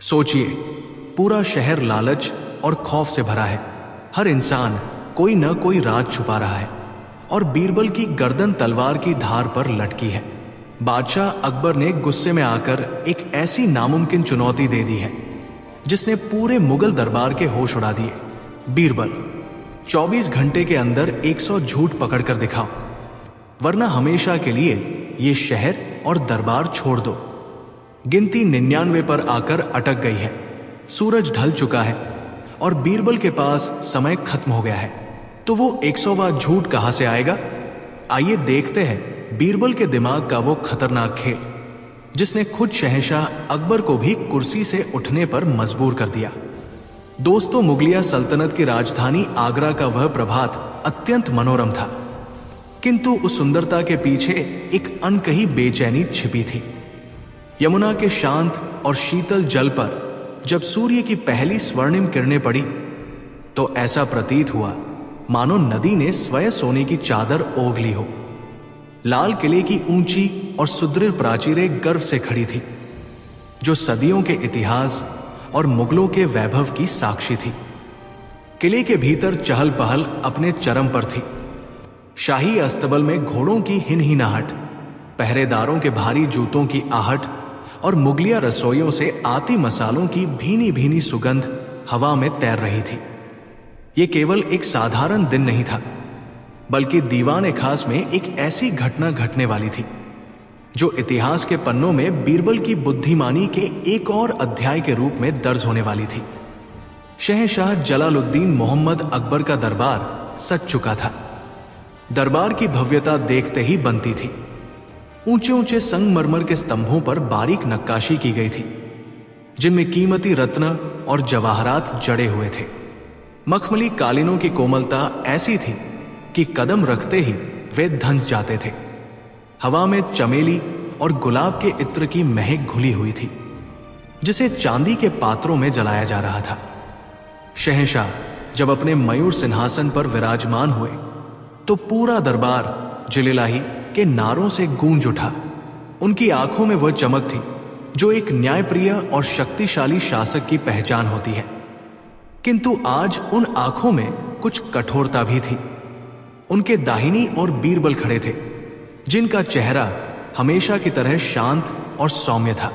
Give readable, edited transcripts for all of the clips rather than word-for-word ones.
सोचिए, पूरा शहर लालच और खौफ से भरा है। हर इंसान कोई न कोई राज छुपा रहा है और बीरबल की गर्दन तलवार की धार पर लटकी है। बादशाह अकबर ने गुस्से में आकर एक ऐसी नामुमकिन चुनौती दे दी है जिसने पूरे मुगल दरबार के होश उड़ा दिए। बीरबल, 24 घंटे के अंदर 100 झूठ पकड़कर दिखाओ, वरना हमेशा के लिए ये शहर और दरबार छोड़ दो। गिनती 99 पर आकर अटक गई है। सूरज ढल चुका है और बीरबल के पास समय खत्म हो गया है, तो वो 100वां झूठ कहां से आएगा? आइए देखते हैं बीरबल के दिमाग का वो खतरनाक खेल जिसने खुद शहंशाह अकबर को भी कुर्सी से उठने पर मजबूर कर दिया। दोस्तों, मुगलिया सल्तनत की राजधानी आगरा का वह प्रभात अत्यंत मनोरम था, किंतु उस सुंदरता के पीछे एक अनकही बेचैनी छिपी थी। यमुना के शांत और शीतल जल पर जब सूर्य की पहली स्वर्णिम किरणें पड़ी तो ऐसा प्रतीत हुआ मानो नदी ने स्वयं सोने की चादर ओढ़ ली हो। लाल किले की ऊंची और सुदृढ़ प्राचीरें गर्व से खड़ी थी, जो सदियों के इतिहास और मुगलों के वैभव की साक्षी थी। किले के भीतर चहल पहल अपने चरम पर थी। शाही अस्तबल में घोड़ों की हिनहिनाहट, पहरेदारों के भारी जूतों की आहट और मुगलिया रसोइयों से आती मसालों की भीनी भीनी सुगंध हवा में तैर रही थी। ये केवल एक साधारण दिन नहीं था, बल्कि दीवान खास में एक ऐसी घटना घटने वाली थी जो इतिहास के पन्नों में बीरबल की बुद्धिमानी के एक और अध्याय के रूप में दर्ज होने वाली थी। शहंशाह जलालुद्दीन मोहम्मद अकबर का दरबार सज चुका था। दरबार की भव्यता देखते ही बनती थी। ऊंचे ऊंचे संगमरमर के स्तंभों पर बारीक नक्काशी की गई थी, जिनमें कीमती रत्न और जवाहरात जड़े हुए थे। मखमली कालीनों की कोमलता ऐसी थी कि कदम रखते ही वे धंस जाते थे। हवा में चमेली और गुलाब के इत्र की महक घुली हुई थी, जिसे चांदी के पात्रों में जलाया जा रहा था। शहंशाह जब अपने मयूर सिंहासन पर विराजमान हुए तो पूरा दरबार जिलेलाही के नारों से गूंज उठा। उनकी आंखों में वह चमक थी जो एक न्यायप्रिय और शक्तिशाली शासक की पहचान होती है, किंतु आज उन आंखों में कुछ कठोरता भी थी। उनके दाहिनी ओर बीरबल खड़े थे, जिनका चेहरा हमेशा की तरह शांत और सौम्य था।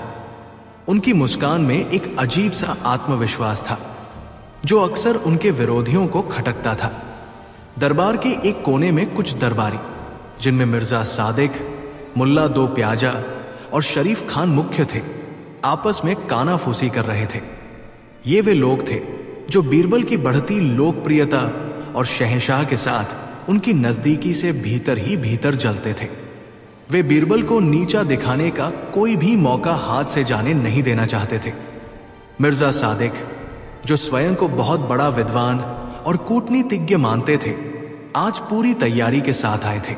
उनकी मुस्कान में एक अजीब सा आत्मविश्वास था जो अक्सर उनके विरोधियों को खटकता था। दरबार के एक कोने में कुछ दरबारी, जिनमें मिर्जा सादिक, मुल्ला दो प्याजा और शरीफ खान मुख्य थे, आपस में कानाफूसी कर रहे थे। ये वे लोग थे जो बीरबल की बढ़ती लोकप्रियता और शहंशाह के साथ उनकी नजदीकी से भीतर ही भीतर जलते थे। वे बीरबल को नीचा दिखाने का कोई भी मौका हाथ से जाने नहीं देना चाहते थे। मिर्जा सादिक, जो स्वयं को बहुत बड़ा विद्वान और कूटनीतिज्ञ मानते थे, आज पूरी तैयारी के साथ आए थे।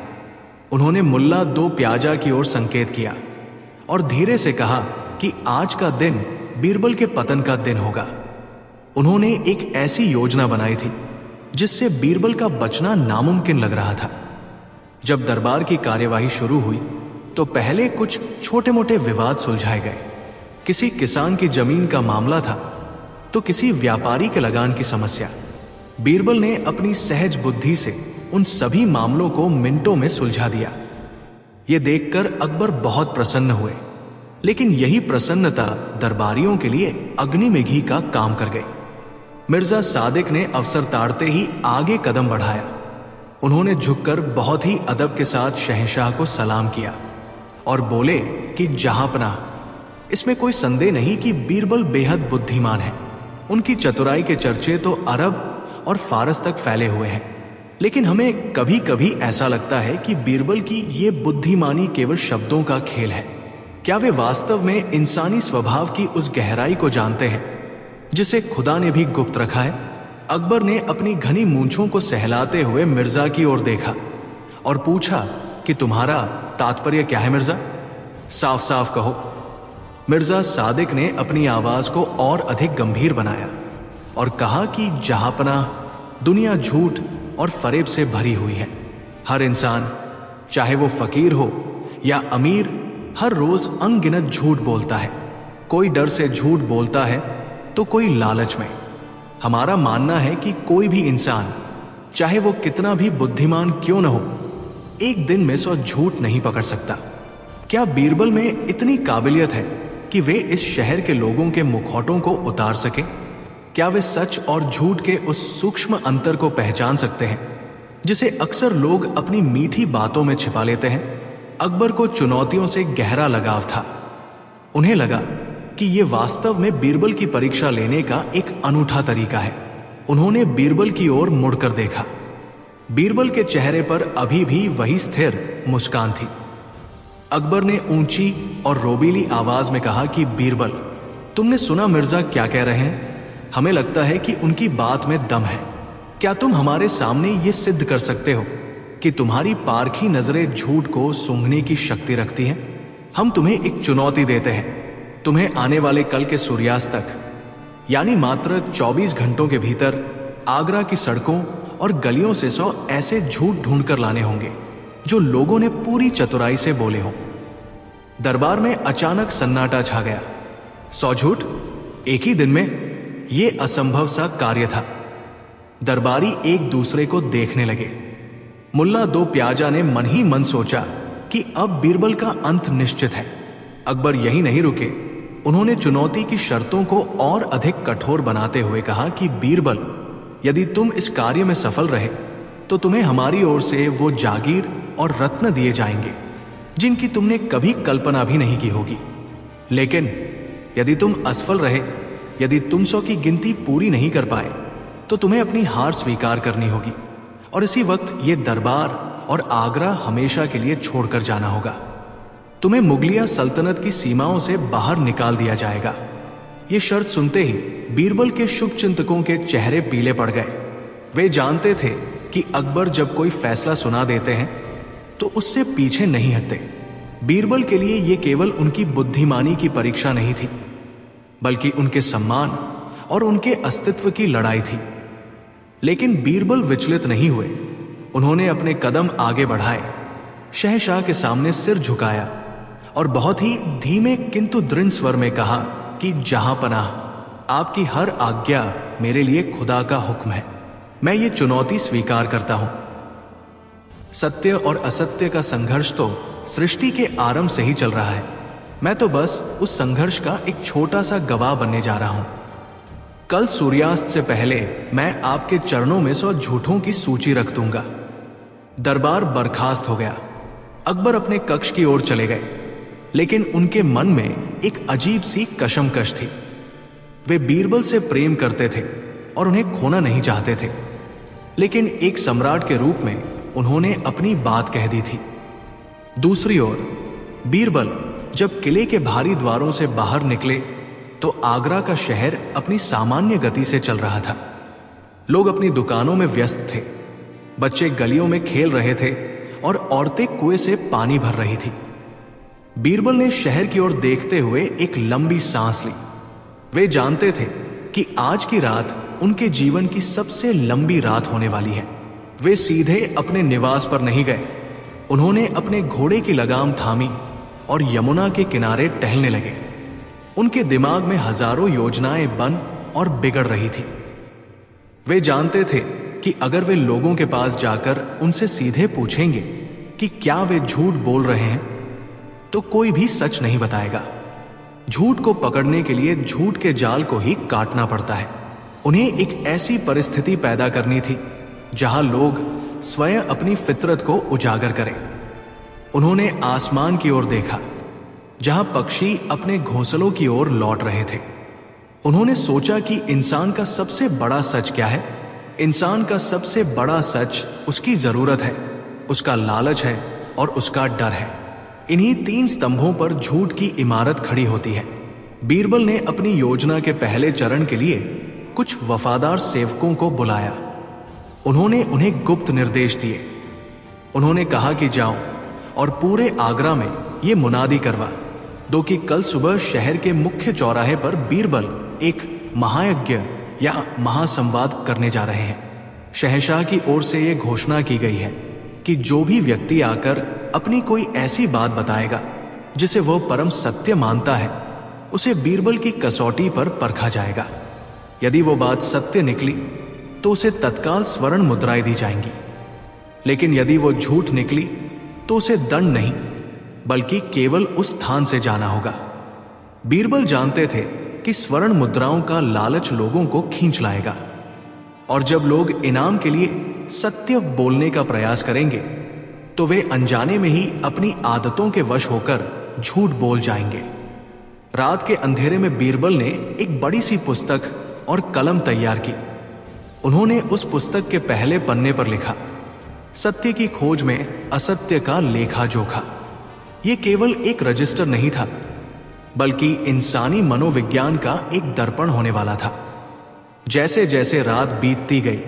उन्होंने मुल्ला दो प्याजा की ओर संकेत किया और धीरे से कहा कि आज का दिन बीरबल के पतन का दिन होगा। उन्होंने एक ऐसी योजना बनाई थी जिससे बीरबल का बचना नामुमकिन लग रहा था। जब दरबार की कार्यवाही शुरू हुई तो पहले कुछ छोटे मोटे विवाद सुलझाए गए। किसी किसान की जमीन का मामला था तो किसी व्यापारी के लगान की समस्या। बीरबल ने अपनी सहज बुद्धि से उन सभी मामलों को मिनटों में सुलझा दिया। यह देखकर अकबर बहुत प्रसन्न हुए, लेकिन यही प्रसन्नता दरबारियों के लिए अग्नि में घी का काम कर गई। मिर्जा सादिक ने अवसर ताड़ते ही आगे कदम बढ़ाया। उन्होंने झुककर बहुत ही अदब के साथ शहंशाह को सलाम किया और बोले कि जहांपनाह, इसमें कोई संदेह नहीं कि बीरबल बेहद बुद्धिमान है। उनकी चतुराई के चर्चे तो अरब और फारस तक फैले हुए हैं, लेकिन हमें कभी कभी ऐसा लगता है कि बीरबल की ये बुद्धिमानी केवल शब्दों का खेल है। क्या वे वास्तव में इंसानी स्वभाव की उस गहराई को जानते हैं जिसे खुदा ने भी गुप्त रखा है? अकबर ने अपनी घनी मूंछों को सहलाते हुए मिर्जा की ओर देखा और पूछा कि तुम्हारा तात्पर्य क्या है मिर्जा? साफ साफ कहो। मिर्जा सादिक ने अपनी आवाज को और अधिक गंभीर बनाया और कहा कि जहांपनाह, दुनिया झूठ और फरेब से भरी हुई है। हर इंसान, चाहे वो फकीर हो या अमीर, हर रोज अनगिनत झूठ बोलता है। कोई डर से झूठ बोलता है तो कोई लालच में। हमारा मानना है कि कोई भी इंसान, चाहे वो कितना भी बुद्धिमान क्यों न हो, एक दिन में 100 झूठ नहीं पकड़ सकता। क्या बीरबल में इतनी काबिलियत है कि वे इस शहर के लोगों के मुखौटों को उतार सके? क्या वे सच और झूठ के उस सूक्ष्म अंतर को पहचान सकते हैं जिसे अक्सर लोग अपनी मीठी बातों में छिपा लेते हैं? अकबर को चुनौतियों से गहरा लगाव था। उन्हें लगा कि यह वास्तव में बीरबल की परीक्षा लेने का एक अनूठा तरीका है। उन्होंने बीरबल की ओर मुड़कर देखा। बीरबल के चेहरे पर अभी भी वही स्थिर मुस्कान थी। अकबर ने ऊंची और रोबीली आवाज में कहा कि बीरबल, तुमने सुना मिर्जा क्या कह रहे हैं? हमें लगता है कि उनकी बात में दम है। क्या तुम हमारे सामने ये सिद्ध कर सकते हो कि तुम्हारी पारखी नजरें झूठ को सूंघने की शक्ति रखती हैं? हम तुम्हें एक चुनौती देते हैं। तुम्हें आने वाले कल के सूर्यास्त तक, यानी मात्र 24 घंटों के भीतर, आगरा की सड़कों और गलियों से 100 ऐसे झूठ ढूंढकर लाने होंगे जो लोगों ने पूरी चतुराई से बोले हों। दरबार में अचानक सन्नाटा छा गया। 100 झूठ एक ही दिन में? यह असंभव सा कार्य था। दरबारी एक दूसरे को देखने लगे। मुल्ला दो प्याजा ने मन ही मन सोचा कि अब बीरबल का अंत निश्चित है। अकबर यही नहीं रुके। उन्होंने चुनौती की शर्तों को और अधिक कठोर बनाते हुए कहा कि बीरबल, यदि तुम इस कार्य में सफल रहे तो तुम्हें हमारी ओर से वो जागीर और रत्न दिए जाएंगे जिनकी तुमने कभी कल्पना भी नहीं की होगी। लेकिन यदि तुम असफल रहे, यदि तुम 100 की गिनती पूरी नहीं कर पाए, तो तुम्हें अपनी हार स्वीकार करनी होगी और इसी वक्त ये दरबार और आगरा हमेशा के लिए छोड़कर जाना होगा। तुम्हें मुगलिया सल्तनत की सीमाओं से बाहर निकाल दिया जाएगा। ये शर्त सुनते ही बीरबल के शुभचिंतकों के चेहरे पीले पड़ गए। वे जानते थे कि अकबर जब कोई फैसला सुना देते हैं तो उससे पीछे नहीं हटते। बीरबल के लिए यह केवल उनकी बुद्धिमानी की परीक्षा नहीं थी, बल्कि उनके सम्मान और उनके अस्तित्व की लड़ाई थी। लेकिन बीरबल विचलित नहीं हुए। उन्होंने अपने कदम आगे बढ़ाए, शहशाह के सामने सिर झुकाया और बहुत ही धीमे किंतु दृढ़ स्वर में कहा कि जहां पनाह, आपकी हर आज्ञा मेरे लिए खुदा का हुक्म है। मैं ये चुनौती स्वीकार करता हूं। सत्य और असत्य का संघर्ष तो सृष्टि के आरंभ से ही चल रहा है। मैं तो बस उस संघर्ष का एक छोटा सा गवाह बनने जा रहा हूं। कल सूर्यास्त से पहले मैं आपके चरणों में 100 झूठों की सूची रख दूंगा। दरबार बर्खास्त हो गया। अकबर अपने कक्ष की ओर चले गए, लेकिन उनके मन में एक अजीब सी कशमकश थी। वे बीरबल से प्रेम करते थे और उन्हें खोना नहीं चाहते थे, लेकिन एक सम्राट के रूप में उन्होंने अपनी बात कह दी थी। दूसरी ओर बीरबल जब किले के भारी द्वारों से बाहर निकले तो आगरा का शहर अपनी सामान्य गति से चल रहा था। लोग अपनी दुकानों में व्यस्त थे, बच्चे गलियों में खेल रहे थे और औरतें कुएं से पानी भर रही थी। बीरबल ने शहर की ओर देखते हुए एक लंबी सांस ली। वे जानते थे कि आज की रात उनके जीवन की सबसे लंबी रात होने वाली है। वे सीधे अपने निवास पर नहीं गए। उन्होंने अपने घोड़े की लगाम थामी और यमुना के किनारे टहलने लगे। उनके दिमाग में हजारों योजनाएं बन और बिगड़ रही थी। वे जानते थे कि अगर वे लोगों के पास जाकर उनसे सीधे पूछेंगे कि क्या वे झूठ बोल रहे हैं, तो कोई भी सच नहीं बताएगा। झूठ को पकड़ने के लिए झूठ के जाल को ही काटना पड़ता है। उन्हें एक ऐसी परिस्थिति पैदा करनी थी जहां लोग स्वयं अपनी फितरत को उजागर करें। उन्होंने आसमान की ओर देखा, जहां पक्षी अपने घोंसलों की ओर लौट रहे थे। उन्होंने सोचा कि इंसान का सबसे बड़ा सच क्या है? इंसान का सबसे बड़ा सच उसकी जरूरत है, उसका लालच है और उसका डर है। इन्हीं 3 स्तंभों पर झूठ की इमारत खड़ी होती है। बीरबल ने अपनी योजना के पहले चरण के लिए कुछ वफादार सेवकों को बुलाया। उन्होंने उन्हें गुप्त निर्देश दिए। उन्होंने कहा कि जाओ और पूरे आगरा में ये मुनादी करवा दो कि कल सुबह शहर के मुख्य चौराहे पर बीरबल एक महायज्ञ या महासंवाद करने जा रहे हैं। शहंशाह की ओर से यह घोषणा की गई है कि जो भी व्यक्ति आकर अपनी कोई ऐसी बात बताएगा जिसे वह परम सत्य मानता है, उसे बीरबल की कसौटी पर परखा जाएगा। यदि वो बात सत्य निकली तो उसे तत्काल स्वर्ण मुद्राएं दी जाएंगी, लेकिन यदि वो झूठ निकली तो उसे दंड नहीं बल्कि केवल उस स्थान से जाना होगा। बीरबल जानते थे कि स्वर्ण मुद्राओं का लालच लोगों को खींच लाएगा, और जब लोग इनाम के लिए सत्य बोलने का प्रयास करेंगे तो वे अनजाने में ही अपनी आदतों के वश होकर झूठ बोल जाएंगे। रात के अंधेरे में बीरबल ने एक बड़ी सी पुस्तक और कलम तैयार की। उन्होंने उस पुस्तक के पहले पन्ने पर लिखा, सत्य की खोज में असत्य का लेखा जोखा। यह केवल एक रजिस्टर नहीं था, बल्कि इंसानी मनोविज्ञान का एक दर्पण होने वाला था। जैसे जैसे रात बीतती गई,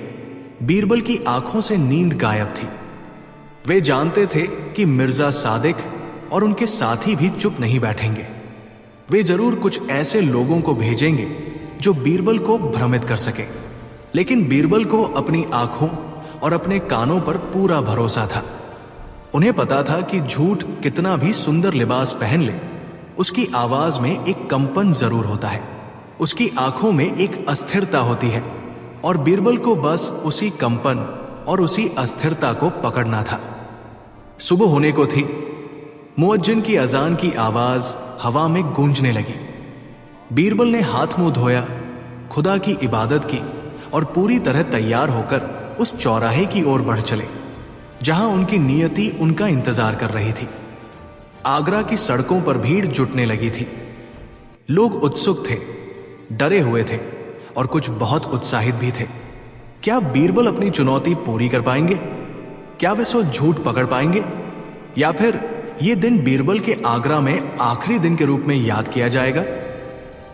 बीरबल की आंखों से नींद गायब थी। वे जानते थे कि मिर्जा सादिक और उनके साथी भी चुप नहीं बैठेंगे। वे जरूर कुछ ऐसे लोगों को भेजेंगे जो बीरबल को भ्रमित कर सके, लेकिन बीरबल को अपनी आंखों और अपने कानों पर पूरा भरोसा था। उन्हें पता था कि झूठ कितना भी सुंदर लिबास पहन ले, उसकी आवाज में एक कंपन जरूर होता है, उसकी आंखों में एक अस्थिरता होती है, और बीरबल को बस उसी कंपन और उसी अस्थिरता को पकड़ना था। सुबह होने को थी। मुअज्जिन की अजान की आवाज हवा में गूंजने लगी। बीरबल ने हाथ मुंह धोया, खुदा की इबादत की और पूरी तरह तैयार होकर उस चौराहे की ओर बढ़ चले जहां उनकी नियति उनका इंतजार कर रही थी। आगरा की सड़कों पर भीड़ जुटने लगी थी। लोग उत्सुक थे, डरे हुए थे और कुछ बहुत उत्साहित भी थे। क्या बीरबल अपनी चुनौती पूरी कर पाएंगे? क्या वे सो झूठ पकड़ पाएंगे, या फिर यह दिन बीरबल के आगरा में आखिरी दिन के रूप में याद किया जाएगा?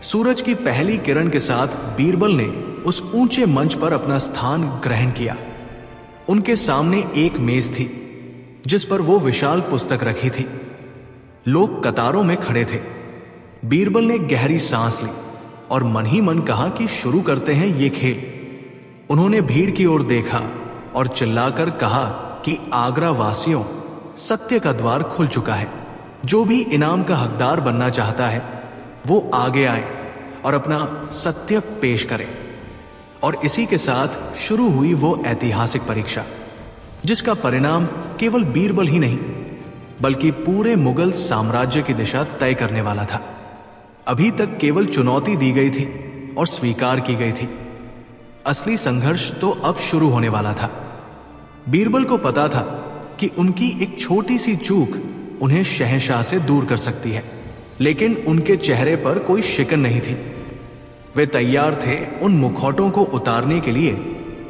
सूरज की पहली किरण के साथ बीरबल ने उस ऊंचे मंच पर अपना स्थान ग्रहण किया। उनके सामने एक मेज थी जिस पर वो विशाल पुस्तक रखी थी। लोग कतारों में खड़े थे। बीरबल ने गहरी सांस ली और मन ही मन कहा कि शुरू करते हैं ये खेल। उन्होंने भीड़ की ओर देखा और चिल्लाकर कहा कि आगरा वासियों, सत्य का द्वार खुल चुका है। जो भी इनाम का हकदार बनना चाहता है वो आगे आए और अपना सत्य पेश करे। और इसी के साथ शुरू हुई वो ऐतिहासिक परीक्षा जिसका परिणाम केवल बीरबल ही नहीं बल्कि पूरे मुगल साम्राज्य की दिशा तय करने वाला था। अभी तक केवल चुनौती दी गई थी और स्वीकार की गई थी। असली संघर्ष तो अब शुरू होने वाला था। बीरबल को पता था कि उनकी एक छोटी सी चूक उन्हें शहंशाह से दूर कर सकती है, लेकिन उनके चेहरे पर कोई शिकन नहीं थी। वे तैयार थे उन मुखौटों को उतारने के लिए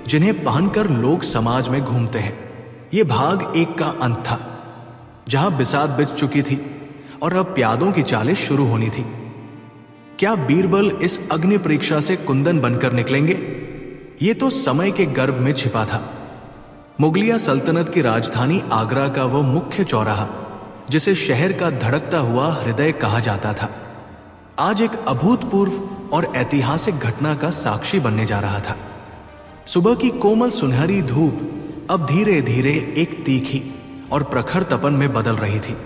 जिन्हें पहनकर लोग समाज में घूमते हैं। ये भाग एक का अंत था जहां बिसात बिछ चुकी थी और अब प्यादों की चालें शुरू होनी थी। क्या बीरबल इस अग्नि परीक्षा से कुंदन बनकर निकलेंगे? ये तो समय के गर्भ में छिपा था। मुगलिया सल्तनत की राजधानी आगरा का वो मुख्य चौराहा जिसे शहर का धड़कता हुआ हृदय कहा जाता था, आज एक अभूतपूर्व और ऐतिहासिक घटना का साक्षी बनने जा रहा था। सुबह की कोमल सुनहरी धूप अब धीरे धीरे एक तीखी और प्रखर तपन में बदल रही थी,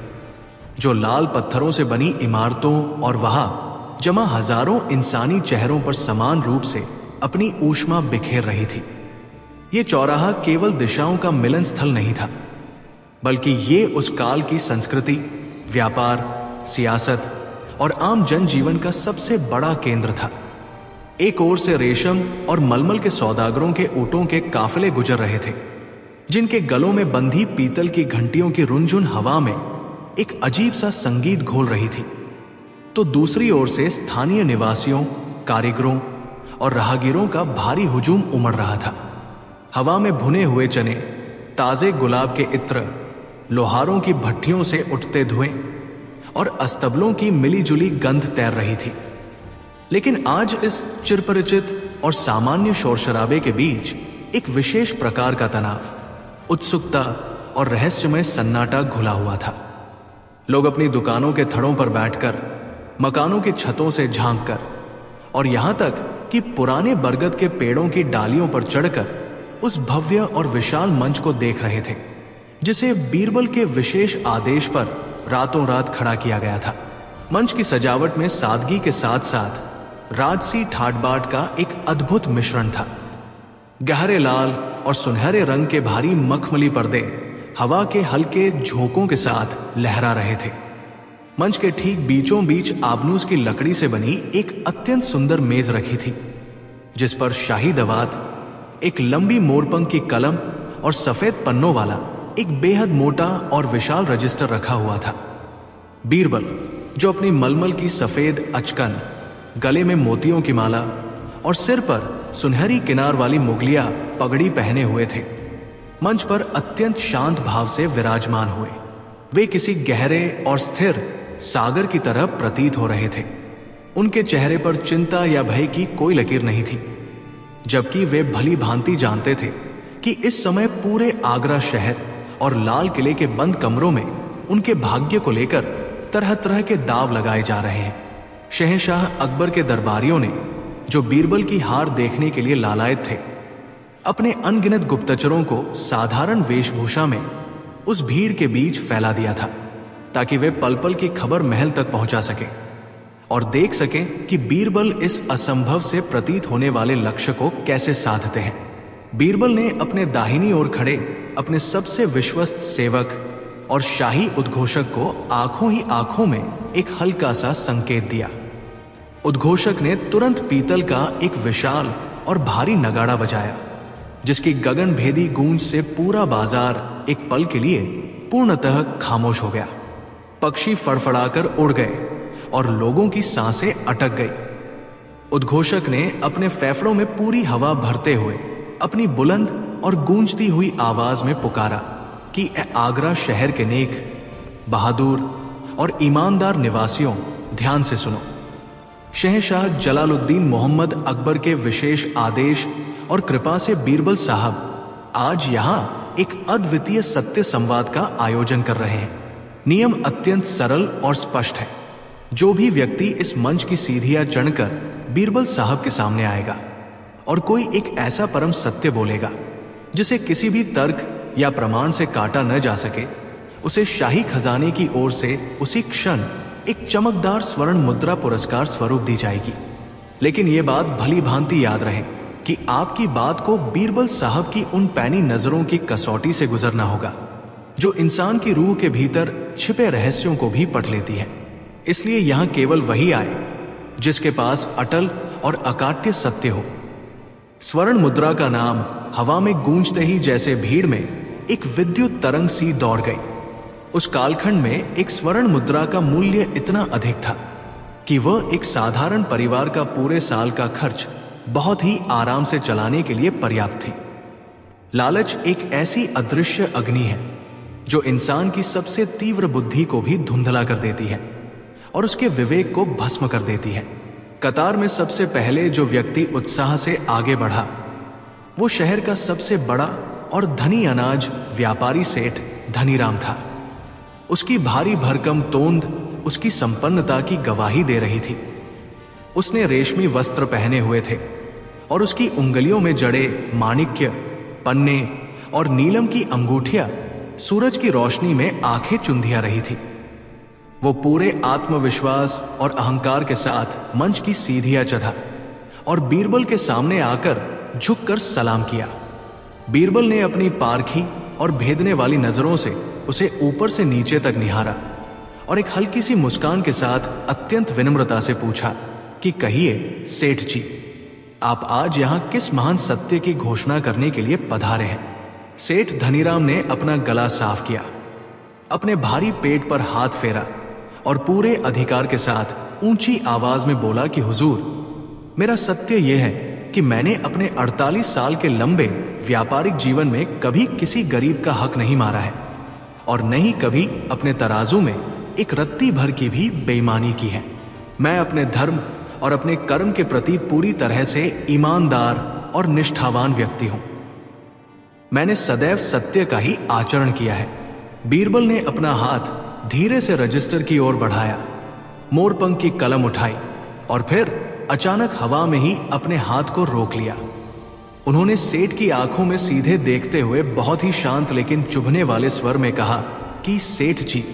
जो लाल पत्थरों से बनी इमारतों और वहां जमा हजारों इंसानी चेहरों पर समान रूप से अपनी ऊष्मा बिखेर रही थी। ये चौराहा केवल दिशाओं का मिलन स्थल नहीं था, बल्कि ये उस काल की संस्कृति, व्यापार, सियासत और आम जनजीवन का सबसे बड़ा केंद्र था। एक ओर से रेशम और मलमल के सौदागरों के ऊंटों के काफिले गुजर रहे थे, जिनके गलों में बंधी पीतल की घंटियों की रुनझुन हवा में एक अजीब सा संगीत घोल रही थी। तो दूसरी ओर से स्थानीय निवासियों, कारीगरों और राहगीरों का भारी हुजूम उमड़ रहा था। हवा में भुने हुए चने, ताजे गुलाब के इत्र, लोहारों की भट्टियों से उठते धुएं और अस्तबलों की मिलीजुली गंध तैर रही थी। लेकिन आज इस चिरपरिचित और सामान्य शोर शराबे के बीच एक विशेष प्रकार का तनाव, उत्सुकता और रहस्यमय सन्नाटा घुला हुआ था। लोग अपनी दुकानों के थड़ों पर बैठकर, मकानों की छतों से झांककर और यहां तक कि पुराने बरगद के पेड़ों की डालियों पर चढ़कर उस भव्य और विशाल मंच को देख रहे थे जिसे बीरबल के विशेष आदेश पर रातों रात खड़ा किया गया था। मंच की सजावट में सादगी के साथ साथ राजसी ठाट बाट का एक अद्भुत मिश्रण था। गहरे लाल और सुनहरे रंग के भारी मखमली पर्दे हवा के हल्के झोंकों के साथ लहरा रहे थे। मंच के ठीक बीचों बीच आबनूस की लकड़ी से बनी एक अत्यंत सुंदर मेज रखी थी, जिस पर शाही दवात, एक लंबी मोरपंख की कलम और सफेद पन्नों वाला एक बेहद मोटा और विशाल रजिस्टर रखा हुआ था। बीरबल, जो अपनी मलमल की सफेद अचकन, गले में मोतियों की माला और सिर पर सुनहरी किनार वाली मुगलिया पगड़ी पहने हुए थे, मंच पर अत्यंत शांत भाव से विराजमान हुए। वे किसी गहरे और स्थिर सागर की तरह प्रतीत हो रहे थे। उनके चेहरे पर चिंता या भय की कोई लकीर नहीं थी, जबकि वे भली भांति जानते थे कि इस समय पूरे आगरा शहर और लाल किले के बंद कमरों में उनके भाग्य को लेकर तरह तरह के दाव लगाए जा रहे हैं। शहंशाह अकबर के दरबारियों ने, जो बीरबल की हार देखने के लिए लालायत थे, अपने अनगिनत गुप्तचरों को साधारण वेशभूषा में उस भीड़ के बीच फैला दिया था, ताकि वे पल पल की खबर महल तक पहुंचा सकें और देख सकें कि बीरबल इस असंभव से प्रतीत होने वाले लक्ष्य को कैसे साधते हैं। बीरबल ने अपने दाहिनी ओर खड़े अपने सबसे विश्वस्त सेवक और शाही उद्घोषक को आंखों ही आंखों में एक हल्का सा संकेत दिया। उद्घोषक ने तुरंत पीतल का एक विशाल और भारी नगाड़ा बजाया, जिसकी गगन भेदी गूंज से पूरा बाजार एक पल के लिए पूर्णतः खामोश हो गया। पक्षी फड़फड़ाकर उड़ गए और लोगों की सांसें अटक गई। उद्घोषक ने अपने फेफड़ों में पूरी हवा भरते हुए अपनी बुलंद और गूंजती हुई आवाज में पुकारा कि ए आगरा शहर के नेक, बहादुर और ईमानदार निवासियों, ध्यान से सुनो। शहंशाह जलालुद्दीन मोहम्मद अकबर के विशेष आदेश और कृपा से बीरबल साहब आज यहां एक अद्वितीय सत्य संवाद का आयोजन कर रहे हैं। नियम अत्यंत सरल और स्पष्ट है। जो भी व्यक्ति इस मंच की सीढ़ियां चढ़कर बीरबल साहब के सामने आएगा और कोई एक ऐसा परम सत्य बोलेगा जिसे किसी भी तर्क या प्रमाण से काटा न जा सके, उसे शाही खजाने की ओर से उसी क्षण एक चमकदार स्वर्ण मुद्रा पुरस्कार स्वरूप दी जाएगी। लेकिन यह बात भली भांति याद रहे कि आपकी बात को बीरबल साहब की उन पैनी नजरों की कसौटी से गुजरना होगा, जो इंसान की रूह के भीतर छिपे रहस्यों को भी पढ़ लेती है। इसलिए यहां केवल वही आए जिसके पास अटल और अकाट्य सत्य हो। स्वर्ण मुद्रा का नाम हवा में गूंजते ही जैसे भीड़ में एक विद्युत तरंग सी दौड़ गई। उस कालखंड में एक स्वर्ण मुद्रा का मूल्य इतना अधिक था कि वह एक साधारण परिवार का पूरे साल का खर्च बहुत ही आराम से चलाने के लिए पर्याप्त थी। लालच एक ऐसी अदृश्य अग्नि है जो इंसान की सबसे तीव्र बुद्धि को भी धुंधला कर देती है और उसके विवेक को भस्म कर देती है। कतार में सबसे पहले जो व्यक्ति उत्साह से आगे बढ़ा, वो शहर का सबसे बड़ा और धनी अनाज व्यापारी सेठ धनीराम था। उसकी भारी भरकम तोंद उसकी संपन्नता की गवाही दे रही थी। उसने रेशमी वस्त्र पहने हुए थे और उसकी उंगलियों में जड़े माणिक्य, पन्ने और नीलम की अंगूठियां सूरज की रोशनी में आंखें चुंधिया रही थी। वो पूरे आत्मविश्वास और अहंकार के साथ मंच की सीढ़ियां चढ़ा और बीरबल के सामने आकर झुककर सलाम किया। बीरबल ने अपनी पारखी और भेदने वाली नजरों से उसे ऊपर से नीचे तक निहारा और एक हल्की सी मुस्कान के साथ अत्यंत विनम्रता से पूछा कि कहिए सेठ जी, आप आज यहां किस महान सत्य की घोषणा करने के लिए पधारे हैं? सेठ धनीराम ने अपना गला साफ किया, अपने भारी पेट पर हाथ फेरा और पूरे अधिकार के साथ ऊंची आवाज में बोला कि हुजूर, मेरा सत्य यह है कि मैंने अपने 48 साल के लंबे व्यापारिक जीवन में कभी किसी गरीब का हक नहीं मारा है और न ही कभी अपने तराजू में एक रत्ती भर की भी बेईमानी की है। मैं अपने धर्म और अपने कर्म के प्रति पूरी तरह से ईमानदार और निष्ठावान व्यक्ति हूं। मैंने सदैव सत्य का ही आचरण किया है। बीरबल ने अपना हाथ धीरे से रजिस्टर की ओर बढ़ाया, मोरपंख की कलम उठाई और फिर अचानक हवा में ही अपने हाथ को रोक लिया। उन्होंने सेठ की आंखों में सीधे देखते हुए बहुत ही शांत लेकिन चुभने वाले स्वर में कहा कि सेठ जी,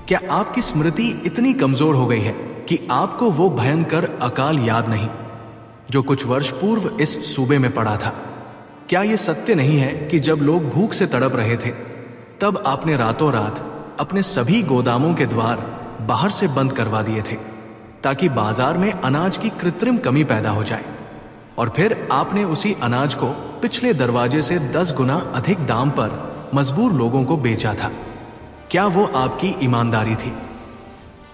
क्या आपकी स्मृति इतनी कमजोर हो गई है कि आपको वो भयंकर अकाल याद नहीं जो कुछ वर्ष पूर्व इस सूबे में पड़ा था? क्या यह सत्य नहीं है कि जब लोग भूख से तड़प रहे थे तब आपने रातों रात अपने सभी गोदामों के द्वार बाहर से बंद करवा दिए थे ताकि बाजार में अनाज की कृत्रिम कमी पैदा हो जाए, और फिर आपने उसी अनाज को पिछले दरवाजे से 10 गुना अधिक दाम पर मजबूर लोगों को बेचा था? क्या वो आपकी ईमानदारी थी?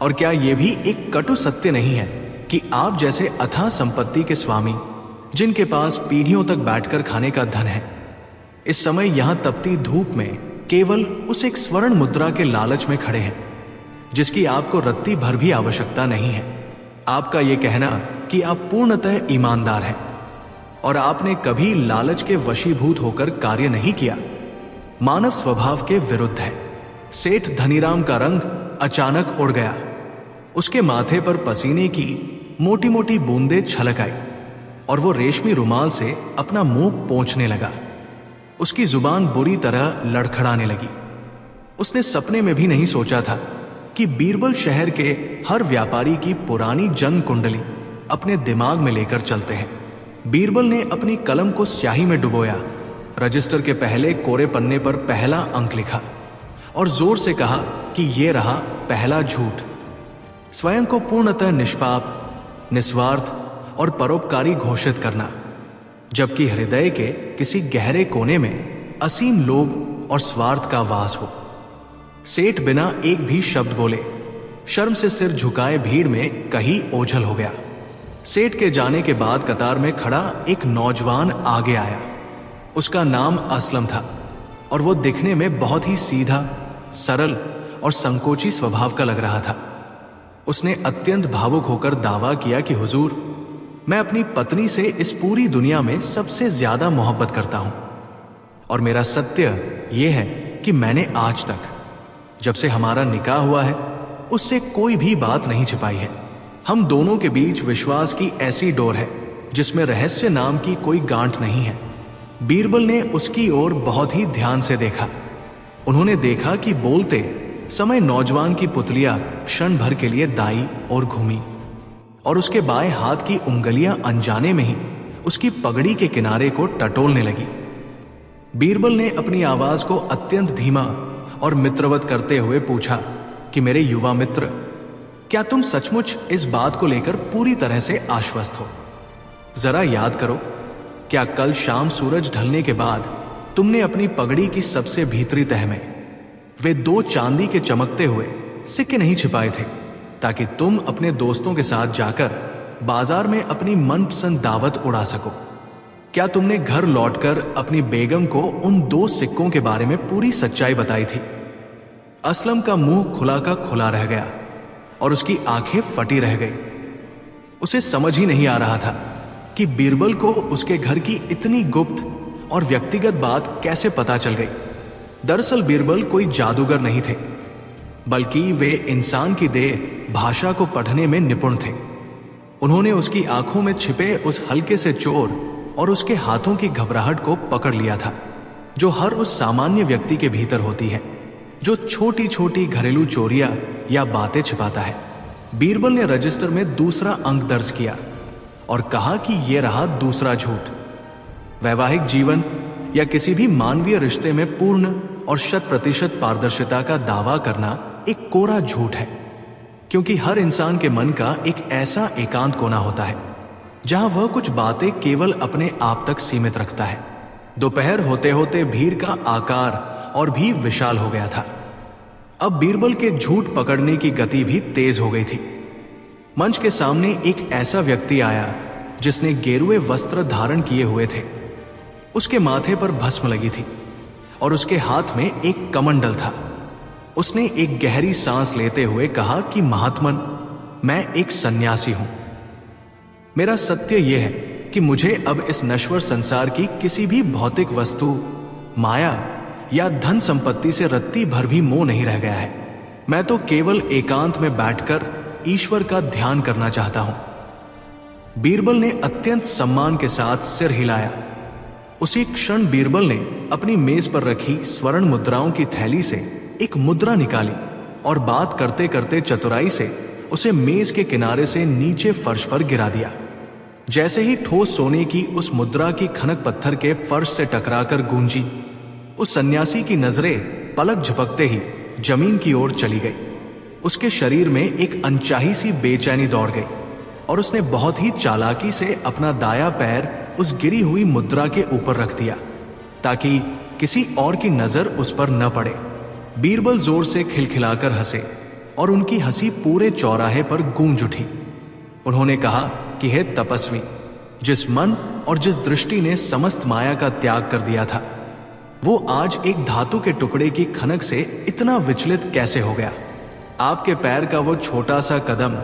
और क्या यह भी एक कटु सत्य नहीं है कि आप जैसे अथाह संपत्ति के स्वामी, जिनके पास पीढ़ियों तक बैठकर खाने का धन है, इस समय यहां तपती धूप में केवल उस एक स्वर्ण मुद्रा के लालच में खड़े हैं जिसकी आपको रत्ती भर भी आवश्यकता नहीं है? आपका यह कहना कि आप पूर्णतः ईमानदार हैं और आपने कभी लालच के वशीभूत होकर कार्य नहीं किया, मानव स्वभाव के विरुद्ध है। सेठ धनीराम का रंग अचानक उड़ गया। उसके माथे पर पसीने की मोटी मोटी बूंदें छलक आई और वो रेशमी रुमाल से अपना मुंह पोंछने लगा। उसकी जुबान बुरी तरह लड़खड़ाने लगी। उसने सपने में भी नहीं सोचा था कि बीरबल शहर के हर व्यापारी की पुरानी जन्म कुंडली अपने दिमाग में लेकर चलते हैं। बीरबल ने अपनी कलम को स्याही में डुबोया, रजिस्टर के पहले कोरे पन्ने पर पहला अंक लिखा और जोर से कहा कि यह रहा पहला झूठ। स्वयं को पूर्णतः निष्पाप, निस्वार्थ और परोपकारी घोषित करना, जबकि हृदय के किसी गहरे कोने में असीम लोभ और स्वार्थ का वास हो। सेठ बिना एक भी शब्द बोले शर्म से सिर झुकाए भीड़ में कहीं ओझल हो गया। सेठ के जाने के बाद कतार में खड़ा एक नौजवान आगे आया। उसका नाम असलम था और वो दिखने में बहुत ही सीधा, सरल और संकोची स्वभाव का लग रहा था। उसने अत्यंत भावुक होकर दावा किया कि हुजूर, मैं अपनी पत्नी से इस पूरी दुनिया में सबसे ज्यादा मोहब्बत करता हूं और मेरा सत्य यह है कि मैंने आज तक, जब से हमारा निकाह हुआ है, उससे कोई भी बात नहीं छिपाई है। हम दोनों के बीच विश्वास की ऐसी डोर है जिसमें रहस्य नाम की कोई गांठ नहीं है। बीरबल ने उसकी ओर बहुत ही ध्यान से देखा। उन्होंने देखा कि बोलते समय नौजवान की पुतलियां क्षण भर के लिए दाई और घूमी और उसके बाएं हाथ की उंगलियां अनजाने में ही उसकी पगड़ी के किनारे को टटोलने लगी। बीरबल ने अपनी आवाज को अत्यंत धीमा और मित्रवत करते हुए पूछा कि मेरे युवा मित्र, क्या तुम सचमुच इस बात को लेकर पूरी तरह से आश्वस्त हो? जरा याद करो, क्या कल शाम सूरज ढलने के बाद तुमने अपनी पगड़ी की सबसे भीतरी तह में वे 2 चांदी के चमकते हुए सिक्के नहीं छिपाए थे ताकि तुम अपने दोस्तों के साथ जाकर बाजार में अपनी मनपसंद दावत उड़ा सको? क्या तुमने घर लौटकर अपनी बेगम को उन 2 सिक्कों के बारे में पूरी सच्चाई बताई थी? असलम का मुंह खुला का खुला रह गया और उसकी आंखें फटी रह गई। उसे समझ ही नहीं आ रहा था कि बीरबल को उसके घर की इतनी गुप्त और व्यक्तिगत बात कैसे पता चल गई। दरअसल बीरबल कोई जादूगर नहीं थे, बल्कि वे इंसान की देह भाषा को पढ़ने में निपुण थे। उन्होंने उसकी आंखों में छिपे उस हल्के से चोर और उसके हाथों की घबराहट को पकड़ लिया था जो हर उस सामान्य व्यक्ति के भीतर होती है जो छोटी छोटी घरेलू चोरियां या बातें छिपाता है। बीरबल ने रजिस्टर में दूसरा अंक दर्ज किया और कहा कि यह रहा दूसरा झूठ। वैवाहिक जीवन या किसी भी मानवीय रिश्ते में पूर्ण और 100% पारदर्शिता का दावा करना एक कोरा झूठ है, क्योंकि हर इंसान के मन का एक ऐसा एकांत कोना होता है जहां वह कुछ बातें केवल अपने आप तक सीमित रखता है। दोपहर होते होते भीड़ का आकार और भी विशाल हो गया था। अब बीरबल के झूठ पकड़ने की गति भी तेज हो गई थी। मंच के सामने एक ऐसा व्यक्ति आया जिसने गेरुए वस्त्र धारण किए हुए थे। उसके माथे पर भस्म लगी थी और उसके हाथ में एक कमंडल था। उसने एक गहरी सांस लेते हुए कहा कि महात्मन, मैं एक सन्यासी हूं। मेरा सत्य यह है कि मुझे अब इस नश्वर संसार की किसी भी भौतिक वस्तु, माया या धन संपत्ति से रत्ती भर भी मोह नहीं रह गया है। मैं तो केवल एकांत में बैठकर ईश्वर का ध्यान करना चाहता हूं। बीरबल ने अत्यंत सम्मान के साथ सिर हिलाया। उसी क्षण बीरबल ने अपनी मेज पर रखी स्वर्ण मुद्राओं की थैली से एक मुद्रा निकाली और बात करते करते चतुराई से उसे मेज के किनारे से नीचे फर्श पर गिरा दिया। जैसे ही ठोस सोने की उस मुद्रा की खनक पत्थर के फर्श से टकराकर गूंजी, उस सन्यासी की नजरें पलक झपकते ही जमीन की ओर चली गई। उसके शरीर में एक अनचाही सी बेचैनी दौड़ गई और उसने बहुत ही चालाकी से अपना दाया पैर उस गिरी हुई मुद्रा के ऊपर रख दिया ताकि किसी और की नजर उस पर न पड़े। बीरबल जोर से खिलखिलाकर हंसे और उनकी हंसी पूरे चौराहे पर गूंज उठी। उन्होंने कहा कि हे तपस्वी, जिस मन और जिस दृष्टि ने समस्त माया का त्याग कर दिया था, वो आज एक धातु के टुकड़े की खनक से इतना विचलित कैसे हो गया? आपके पैर का वो छोटा सा कदम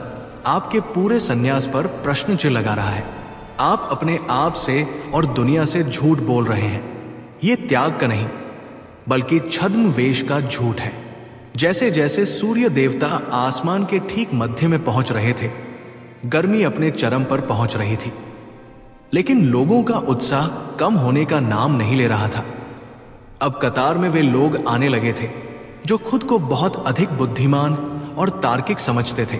आपके पूरे सन्यास पर प्रश्न चिन्ह लगा रहा है। आप अपने आप से और दुनिया से झूठ बोल रहे हैं। ये त्याग का नहीं बल्कि छद्म वेश का झूठ है। जैसे जैसे सूर्य देवता आसमान के ठीक मध्य में पहुंच रहे थे, गर्मी अपने चरम पर पहुंच रही थी, लेकिन लोगों का उत्साह कम होने का नाम नहीं ले रहा था। अब कतार में वे लोग आने लगे थे जो खुद को बहुत अधिक बुद्धिमान और तार्किक समझते थे।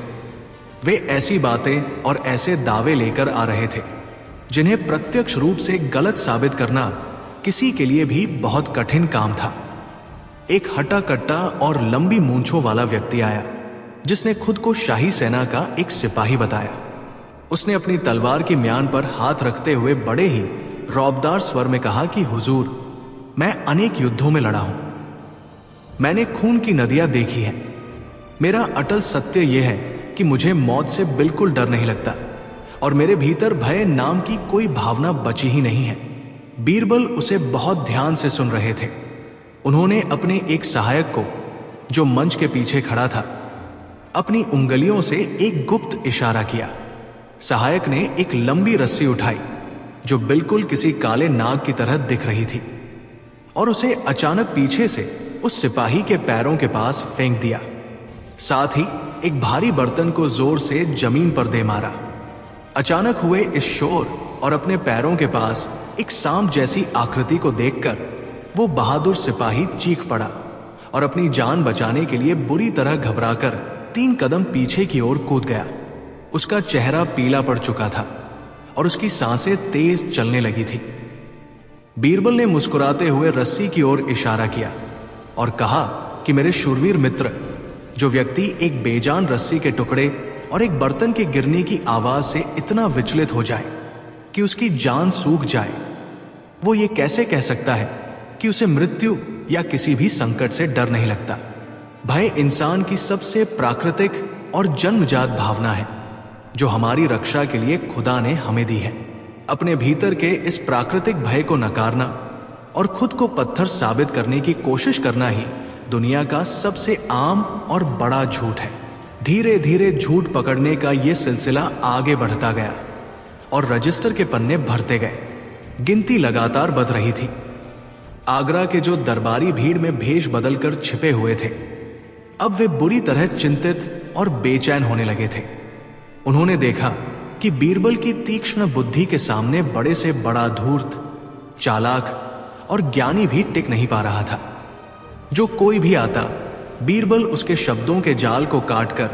वे ऐसी बातें और ऐसे दावे लेकर आ रहे थे जिन्हें प्रत्यक्ष रूप से गलत साबित करना किसी के लिए भी बहुत कठिन काम था। एक हट्टा कट्टा और लंबी मूंछों वाला व्यक्ति आया जिसने खुद को शाही सेना का एक सिपाही बताया। उसने अपनी तलवार की म्यान पर हाथ रखते हुए बड़े ही रौबदार स्वर में कहा कि हुजूर, मैं अनेक युद्धों में लड़ा हूं, मैंने खून की नदियां देखी हैं। मेरा अटल सत्य यह है कि मुझे मौत से बिल्कुल डर नहीं लगता और मेरे भीतर भय नाम की कोई भावना बची ही नहीं है। बीरबल उसे बहुत ध्यान से सुन रहे थे। उन्होंने अपने एक सहायक को, जो मंच के पीछे खड़ा था, अपनी उंगलियों से एक गुप्त इशारा किया। सहायक ने एक लंबी रस्सी उठाई जो बिल्कुल किसी काले नाग की तरह दिख रही थी और उसे अचानक पीछे से उस सिपाही के पैरों के पास फेंक दिया। साथ ही एक भारी बर्तन को जोर से जमीन पर दे मारा। अचानक हुए इस शोर और अपने पैरों के पास एक सांप जैसी आकृति को देखकर वो बहादुर सिपाही चीख पड़ा और अपनी जान बचाने के लिए बुरी तरह घबराकर 3 कदम पीछे की ओर कूद गया। उसका चेहरा पीला पड़ चुका था और उसकी सांसें तेज चलने लगी थी। बीरबल ने मुस्कुराते हुए रस्सी की ओर इशारा किया और कहा कि मेरे शूरवीर मित्र, जो व्यक्ति एक बेजान रस्सी के टुकड़े और एक बर्तन के गिरने की आवाज से इतना विचलित हो जाए कि उसकी जान सूख जाए, वो ये कैसे कह सकता है कि उसे मृत्यु या किसी भी संकट से डर नहीं लगता? भय इंसान की सबसे प्राकृतिक और जन्मजात भावना है जो हमारी रक्षा के लिए खुदा ने हमें दी है। अपने भीतर के इस प्राकृतिक भय को नकारना और खुद को पत्थर साबित करने की कोशिश करना ही दुनिया का सबसे आम और बड़ा झूठ है। धीरे धीरे झूठ पकड़ने का यह सिलसिला आगे बढ़ता गया और रजिस्टर के पन्ने भरते गए। गिनती लगातार बढ़ रही थी। आगरा के जो दरबारी भीड़ में भेष बदलकर छिपे हुए थे, अब वे बुरी तरह चिंतित और बेचैन होने लगे थे। उन्होंने देखा कि बीरबल की तीक्ष्ण बुद्धि के सामने बड़े से बड़ा धूर्त, चालाक और ज्ञानी भी टिक नहीं पा रहा था। जो कोई भी आता, बीरबल उसके शब्दों के जाल को काटकर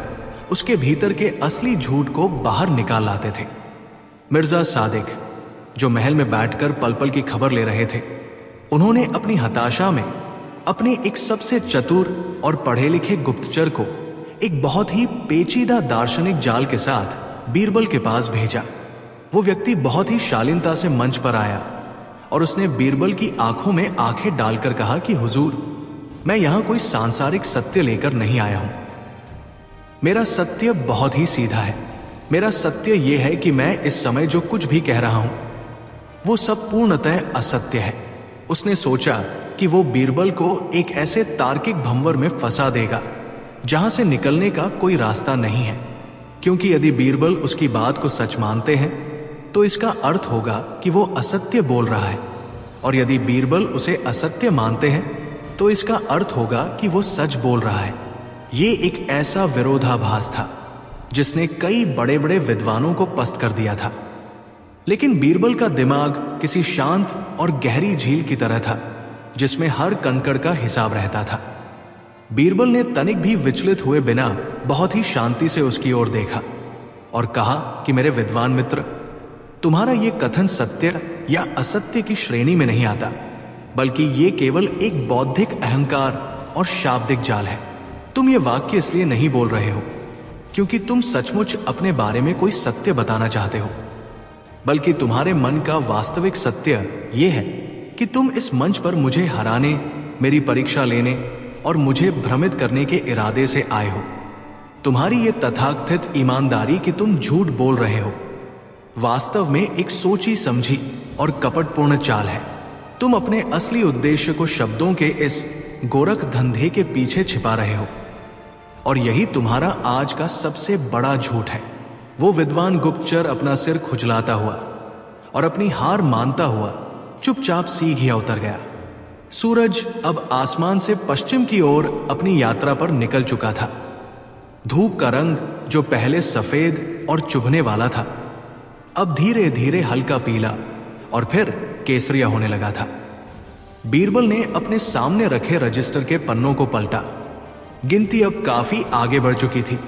उसके भीतर के असली झूठ को बाहर निकाल लाते थे। मिर्जा सादिक, जो महल में बैठकर पल पल की खबर ले रहे थे, उन्होंने अपनी हताशा में अपने एक सबसे चतुर और पढ़े लिखे गुप्तचर को एक बहुत ही पेचीदा दार्शनिक जाल के साथ बीरबल के पास भेजा। वो व्यक्ति बहुत ही शालीनता से मंच पर आया और उसने बीरबल की आंखों में आंखें डालकर कहा कि हुजूर, मैं यहां कोई सांसारिक सत्य लेकर नहीं आया हूं। मेरा सत्य बहुत ही सीधा है। मेरा सत्य यह है कि मैं इस समय जो कुछ भी कह रहा हूं वो सब पूर्णतः असत्य है। उसने सोचा कि वो बीरबल को एक ऐसे तार्किक भंवर में फंसा देगा जहां से निकलने का कोई रास्ता नहीं है, क्योंकि यदि बीरबल उसकी बात को सच मानते हैं तो इसका अर्थ होगा कि वो असत्य बोल रहा है, और यदि बीरबल उसे असत्य मानते हैं तो इसका अर्थ होगा कि वो सच बोल रहा है। ये एक ऐसा विरोधाभास था जिसने कई बड़े बड़े विद्वानों को पस्त कर दिया था। लेकिन बीरबल का दिमाग किसी शांत और गहरी झील की तरह था जिसमें हर कंकड़ का हिसाब रहता था। बीरबल ने तनिक भी विचलित हुए बिना बहुत ही शांति से उसकी ओर देखा और कहा कि मेरे विद्वान मित्र, तुम्हारा यह कथन सत्य या असत्य की श्रेणी में नहीं आता, बल्कि ये केवल एक बौद्धिक अहंकार और शाब्दिक जाल है। तुम ये वाक्य इसलिए नहीं बोल रहे हो क्योंकि तुम सचमुच अपने बारे में कोई सत्य बताना चाहते हो, बल्कि तुम्हारे मन का वास्तविक सत्य यह है कि तुम इस मंच पर मुझे हराने, मेरी परीक्षा लेने और मुझे भ्रमित करने के इरादे से आए हो। तुम्हारी ये तथाकथित ईमानदारी कि तुम झूठ बोल रहे हो वास्तव में एक सोची समझी और कपटपूर्ण चाल है। तुम अपने असली उद्देश्य को शब्दों के इस गोरख धंधे के पीछे छिपा रहे हो और यही तुम्हारा आज का सबसे बड़ा झूठ है। वो विद्वान गुप्तचर अपना सिर खुजलाता हुआ और अपनी हार मानता हुआ चुपचाप सीघिया उतर गया। सूरज अब आसमान से पश्चिम की ओर अपनी यात्रा पर निकल चुका था। धूप का रंग जो पहले सफेद और चुभने वाला था, अब धीरे धीरे हल्का पीला और फिर केसरिया होने लगा था। बीरबल ने अपने सामने रखे रजिस्टर के पन्नों को पलटा। गिनती अब काफी आगे बढ़ चुकी थी,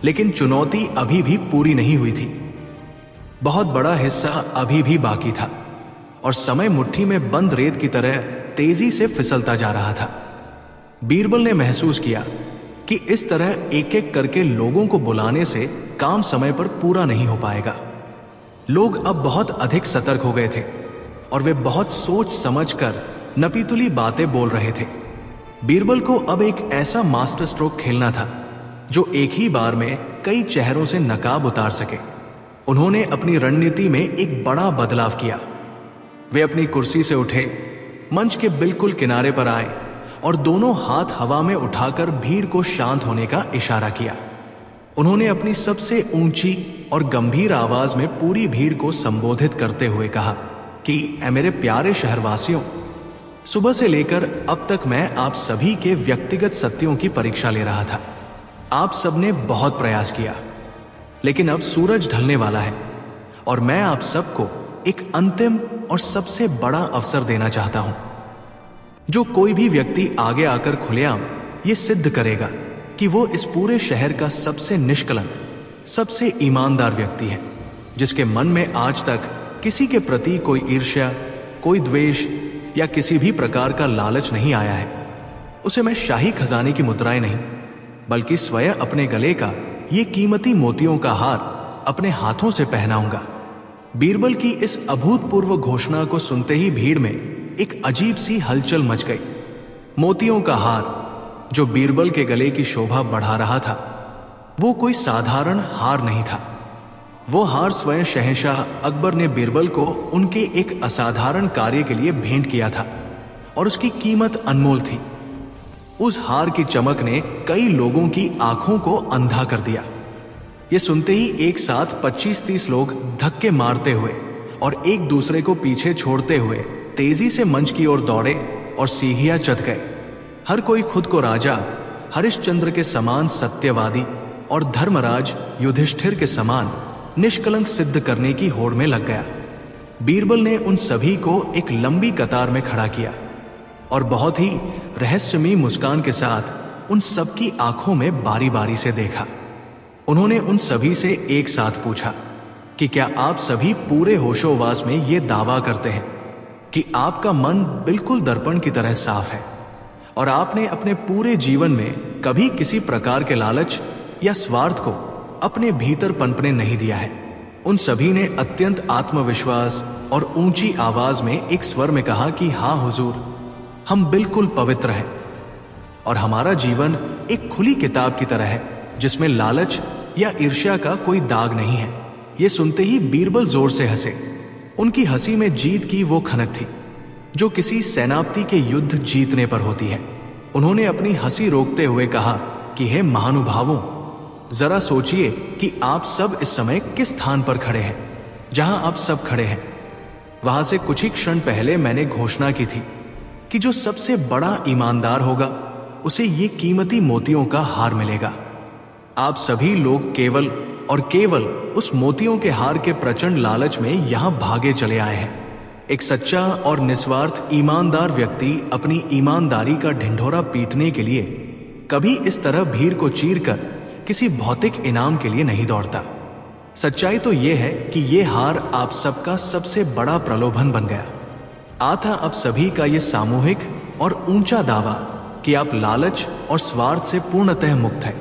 लेकिन चुनौती अभी भी पूरी नहीं हुई थी। बहुत बड़ा हिस्सा अभी भी बाकी था और समय मुट्ठी में बंद रेत की तरह तेजी से फिसलता जा रहा था। बीरबल ने महसूस किया कि इस तरह एक एक करके लोगों को बुलाने से काम समय पर पूरा नहीं हो पाएगा। लोग अब बहुत अधिक सतर्क हो गए थे और वे बहुत सोच समझकर नपीतुली बातें बोल रहे थे। बीरबल को अब एक ऐसा मास्टर स्ट्रोक खेलना था जो एक ही बार में कई चेहरों से नकाब उतार सके। उन्होंने अपनी रणनीति में एक बड़ा बदलाव किया। वे अपनी कुर्सी से उठे, मंच के बिल्कुल किनारे पर आए और दोनों हाथ हवा में उठाकर भीड़ को शांत होने का इशारा किया। उन्होंने अपनी सबसे ऊंची और गंभीर आवाज में पूरी भीड़ को संबोधित करते हुए कहा कि ऐ मेरे प्यारे शहरवासियों, सुबह से लेकर अब तक मैं आप सभी के व्यक्तिगत सत्यों की परीक्षा ले रहा था। आप सबने बहुत प्रयास किया, लेकिन अब सूरज ढलने वाला है और मैं आप सबको एक अंतिम और सबसे बड़ा अवसर देना चाहता हूं। जो कोई भी व्यक्ति आगे आकर खुलेआम ये सिद्ध करेगा कि वो इस पूरे शहर का सबसे निष्कलंक, सबसे ईमानदार व्यक्ति है, जिसके मन में आज तक किसी के प्रति कोई ईर्ष्या, कोई द्वेष या किसी भी प्रकार का लालच नहीं आया है, उसे मैं शाही खजाने की मुद्राएं नहीं, बल्कि स्वयं अपने गले का ये कीमती मोतियों का हार अपने हाथों से पहनाऊंगा। बीरबल की इस अभूतपूर्व घोषणा को सुनते ही भीड़ में एक अजीब सी हलचल मच गई। मोतियों का हार जो बीरबल के गले की शोभा बढ़ा रहा था, वो कोई साधारण हार नहीं था। वो हार स्वयं शहंशाह अकबर ने बीरबल को उनके एक असाधारण कार्य के लिए भेंट किया था और उसकी कीमत अनमोल थी। उस हार की चमक ने कई लोगों की आंखों को अंधा कर दिया। ये सुनते ही एक साथ 25-30 लोग धक्के मारते हुए और एक दूसरे को पीछे छोड़ते हुए तेजी से मंच की ओर दौड़े और सीढ़ियां चढ़ गए। हर कोई खुद को राजा हरिश्चंद्र के समान सत्यवादी और धर्मराज युधिष्ठिर के समान निष्कलंक सिद्ध करने की होड़ में लग गया। बीरबल ने उन सभी को एक लंबी कतार में खड़ा किया और बहुत ही रहस्यमयी मुस्कान के साथ उन सबकी आंखों में बारी बारी से देखा। उन्होंने उन सभी से एक साथ पूछा कि क्या आप सभी पूरे होशोवास में ये दावा करते हैं कि आपका मन बिल्कुल दर्पण की तरह साफ है और आपने अपने पूरे जीवन में कभी किसी प्रकार के लालच या स्वार्थ को अपने भीतर पनपने नहीं दिया है? उन सभी ने अत्यंत आत्मविश्वास और ऊंची आवाज में एक स्वर में कहा कि हाँ हुजूर, हम बिल्कुल पवित्र हैं और हमारा जीवन एक खुली किताब की तरह है जिसमें लालच या ईर्ष्या का कोई दाग नहीं है। ये सुनते ही बीरबल जोर से हंसे। उनकी हंसी में जीत की वो खनक थी जो किसी सेनापति के युद्ध जीतने पर होती है। उन्होंने अपनी हंसी रोकते हुए कहा कि हे महानुभावों, जरा सोचिए कि आप सब इस समय किस स्थान पर खड़े हैं। जहां आप सब खड़े हैं वहां से कुछ ही क्षण पहले मैंने घोषणा की थी कि जो सबसे बड़ा ईमानदार होगा उसे ये कीमती मोतियों का हार मिलेगा। आप सभी लोग केवल और केवल उस मोतियों के हार के प्रचंड लालच में यहां भागे चले आए हैं। एक सच्चा और निस्वार्थ ईमानदार व्यक्ति अपनी ईमानदारी का ढिंढोरा पीटने के लिए कभी इस तरह भीड़ को चीरकर किसी भौतिक इनाम के लिए नहीं दौड़ता। सच्चाई तो यह है कि यह हार आप सबका सबसे बड़ा प्रलोभन बन गया। आता अब सभी का यह सामूहिक और ऊंचा दावा कि आप लालच और स्वार्थ से पूर्णतः मुक्त हैं।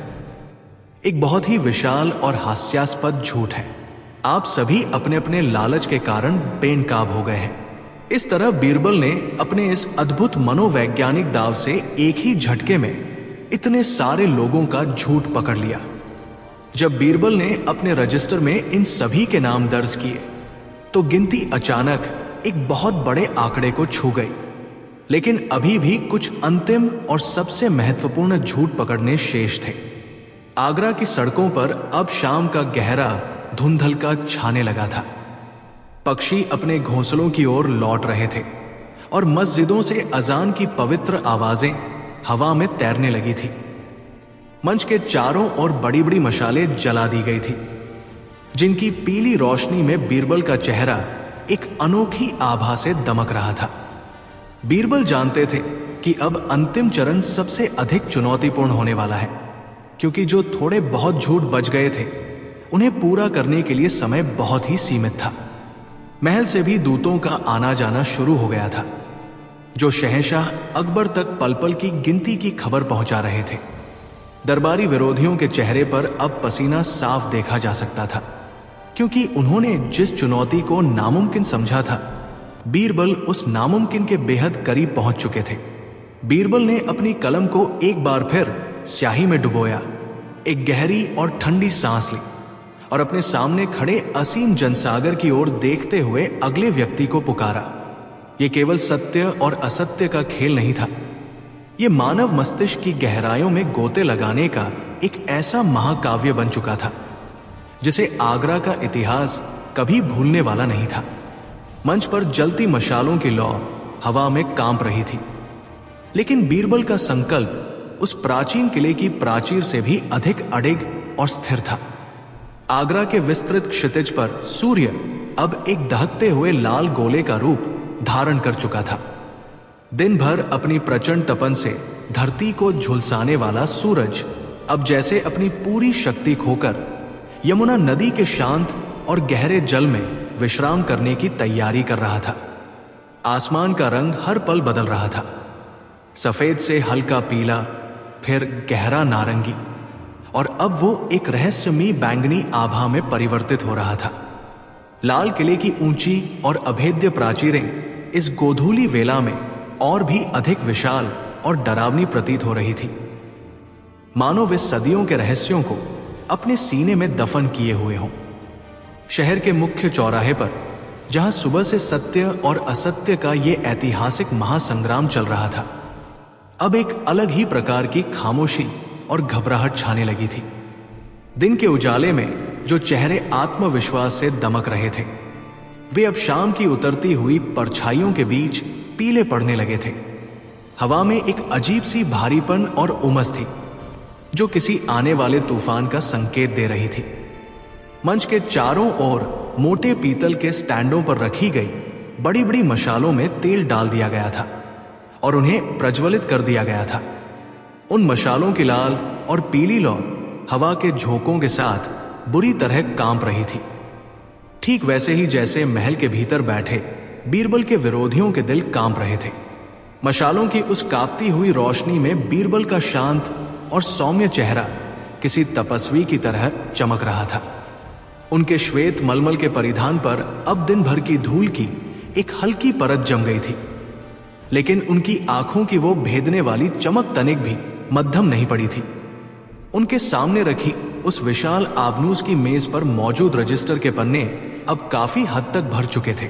एक बहुत ही विशाल और हास्यास्पद झूठ है। आप सभी अपने अपने लालच के कारण बेनकाब हो गए हैं। इस तरह बीरबल ने अपने इस अद्भुत मनोवैज्ञानिक दाव से एक ही झटके में इतने सारे लोगों का झूठ पकड़ लिया। जब बीरबल ने अपने रजिस्टर में इन सभी के नाम दर्ज किए तो गिनती अचानक एक बहुत बड़े आंकड़े को छू गई। लेकिन अभी भी कुछ अंतिम और सबसे महत्वपूर्ण झूठ पकड़ने शेष थे। आगरा की सड़कों पर अब शाम का गहरा धुंधलका छाने लगा था। पक्षी अपने घोंसलों की ओर लौट रहे थे और मस्जिदों से अजान की पवित्र आवाजें हवा में तैरने लगी थी। मंच के चारों ओर बड़ी बड़ी मशालें जला दी गई थी, जिनकी पीली रोशनी में बीरबल का चेहरा एक अनोखी आभा से दमक रहा था। बीरबल जानते थे कि अब अंतिम चरण सबसे अधिक चुनौतीपूर्ण होने वाला है, क्योंकि जो थोड़े बहुत झूठ बच गए थे उन्हें पूरा करने के लिए समय बहुत ही सीमित था। महल से भी दूतों का आना जाना शुरू हो गया था, जो शहंशाह अकबर तक पल पल की गिनती की खबर पहुंचा रहे थे। दरबारी विरोधियों के चेहरे पर अब पसीना साफ देखा जा सकता था, क्योंकि उन्होंने जिस चुनौती को नामुमकिन समझा था, बीरबल उस नामुमकिन के बेहद करीब पहुंच चुके थे। बीरबल ने अपनी कलम को एक बार फिर स्याही में डुबोया, एक गहरी और ठंडी सांस ली और अपने सामने खड़े असीम जनसागर की ओर देखते हुए अगले व्यक्ति को पुकारा। यह केवल सत्य और असत्य का खेल नहीं था, यह मानव मस्तिष्क की गहराइयों में गोते लगाने का एक ऐसा महाकाव्य बन चुका था जिसे आगरा का इतिहास कभी भूलने वाला नहीं था। मंच पर जलती मशालों की लौ हवा में कांप रही थी, लेकिन बीरबल का संकल्प उस प्राचीन किले की प्राचीर से भी अधिक अडिग और स्थिर था। आगरा के विस्तृत क्षितिज पर सूर्य अब एक दहकते हुए लाल गोले का रूप धारण कर चुका था। दिन भर अपनी प्रचंड तपन से धरती को झुलसाने वाला सूरज अब जैसे अपनी पूरी शक्ति खोकर यमुना नदी के शांत और गहरे जल में विश्राम करने की तैयारी कर रहा था। आसमान का रंग हर पल बदल रहा था, सफेद से हल्का पीला, फिर गहरा नारंगी, और अब वो एक रहस्यमयी बैंगनी आभा में परिवर्तित हो रहा था। लाल किले की ऊंची और अभेद्य प्राचीरें इस गोधूली वेला में और भी अधिक विशाल और डरावनी प्रतीत हो रही थी, मानो वे सदियों के रहस्यों को अपने सीने में दफन किए हुए हों। शहर के मुख्य चौराहे पर, जहां सुबह से सत्य और असत्य का ये ऐतिहासिक महासंग्राम चल रहा था, अब एक अलग ही प्रकार की खामोशी और घबराहट छाने लगी थी। दिन के उजाले में जो चेहरे आत्मविश्वास से दमक रहे थे, वे अब शाम की उतरती हुई परछाइयों के बीच पीले पड़ने लगे थे। हवा में एक अजीब सी भारीपन और उमस थी, जो किसी आने वाले तूफान का संकेत दे रही थी। मंच के चारों ओर मोटे पीतल के स्टैंडों पर रखी गई बड़ी बड़ी मशालों में तेल डाल दिया गया था और उन्हें प्रज्वलित कर दिया गया था। उन मशालों की लाल और पीली लौ हवा के झोंकों के साथ बुरी तरह कांप रही थी, ठीक वैसे ही जैसे महल के भीतर बैठे बीरबल के विरोधियों के दिल कांप रहे थे। मशालों की उस कांपती हुई रोशनी में बीरबल का शांत और सौम्य चेहरा किसी तपस्वी की तरह चमक रहा था। उनके श्वेत मलमल के परिधान पर अब दिन भर की धूल की एक हल्की परत जम गई थी, लेकिन उनकी आंखों की वो भेदने वाली चमक तनिक भी मध्यम नहीं पड़ी थी। उनके सामने रखी उस विशाल आबनूस की मेज पर मौजूद रजिस्टर के पन्ने अब काफी हद तक भर चुके थे।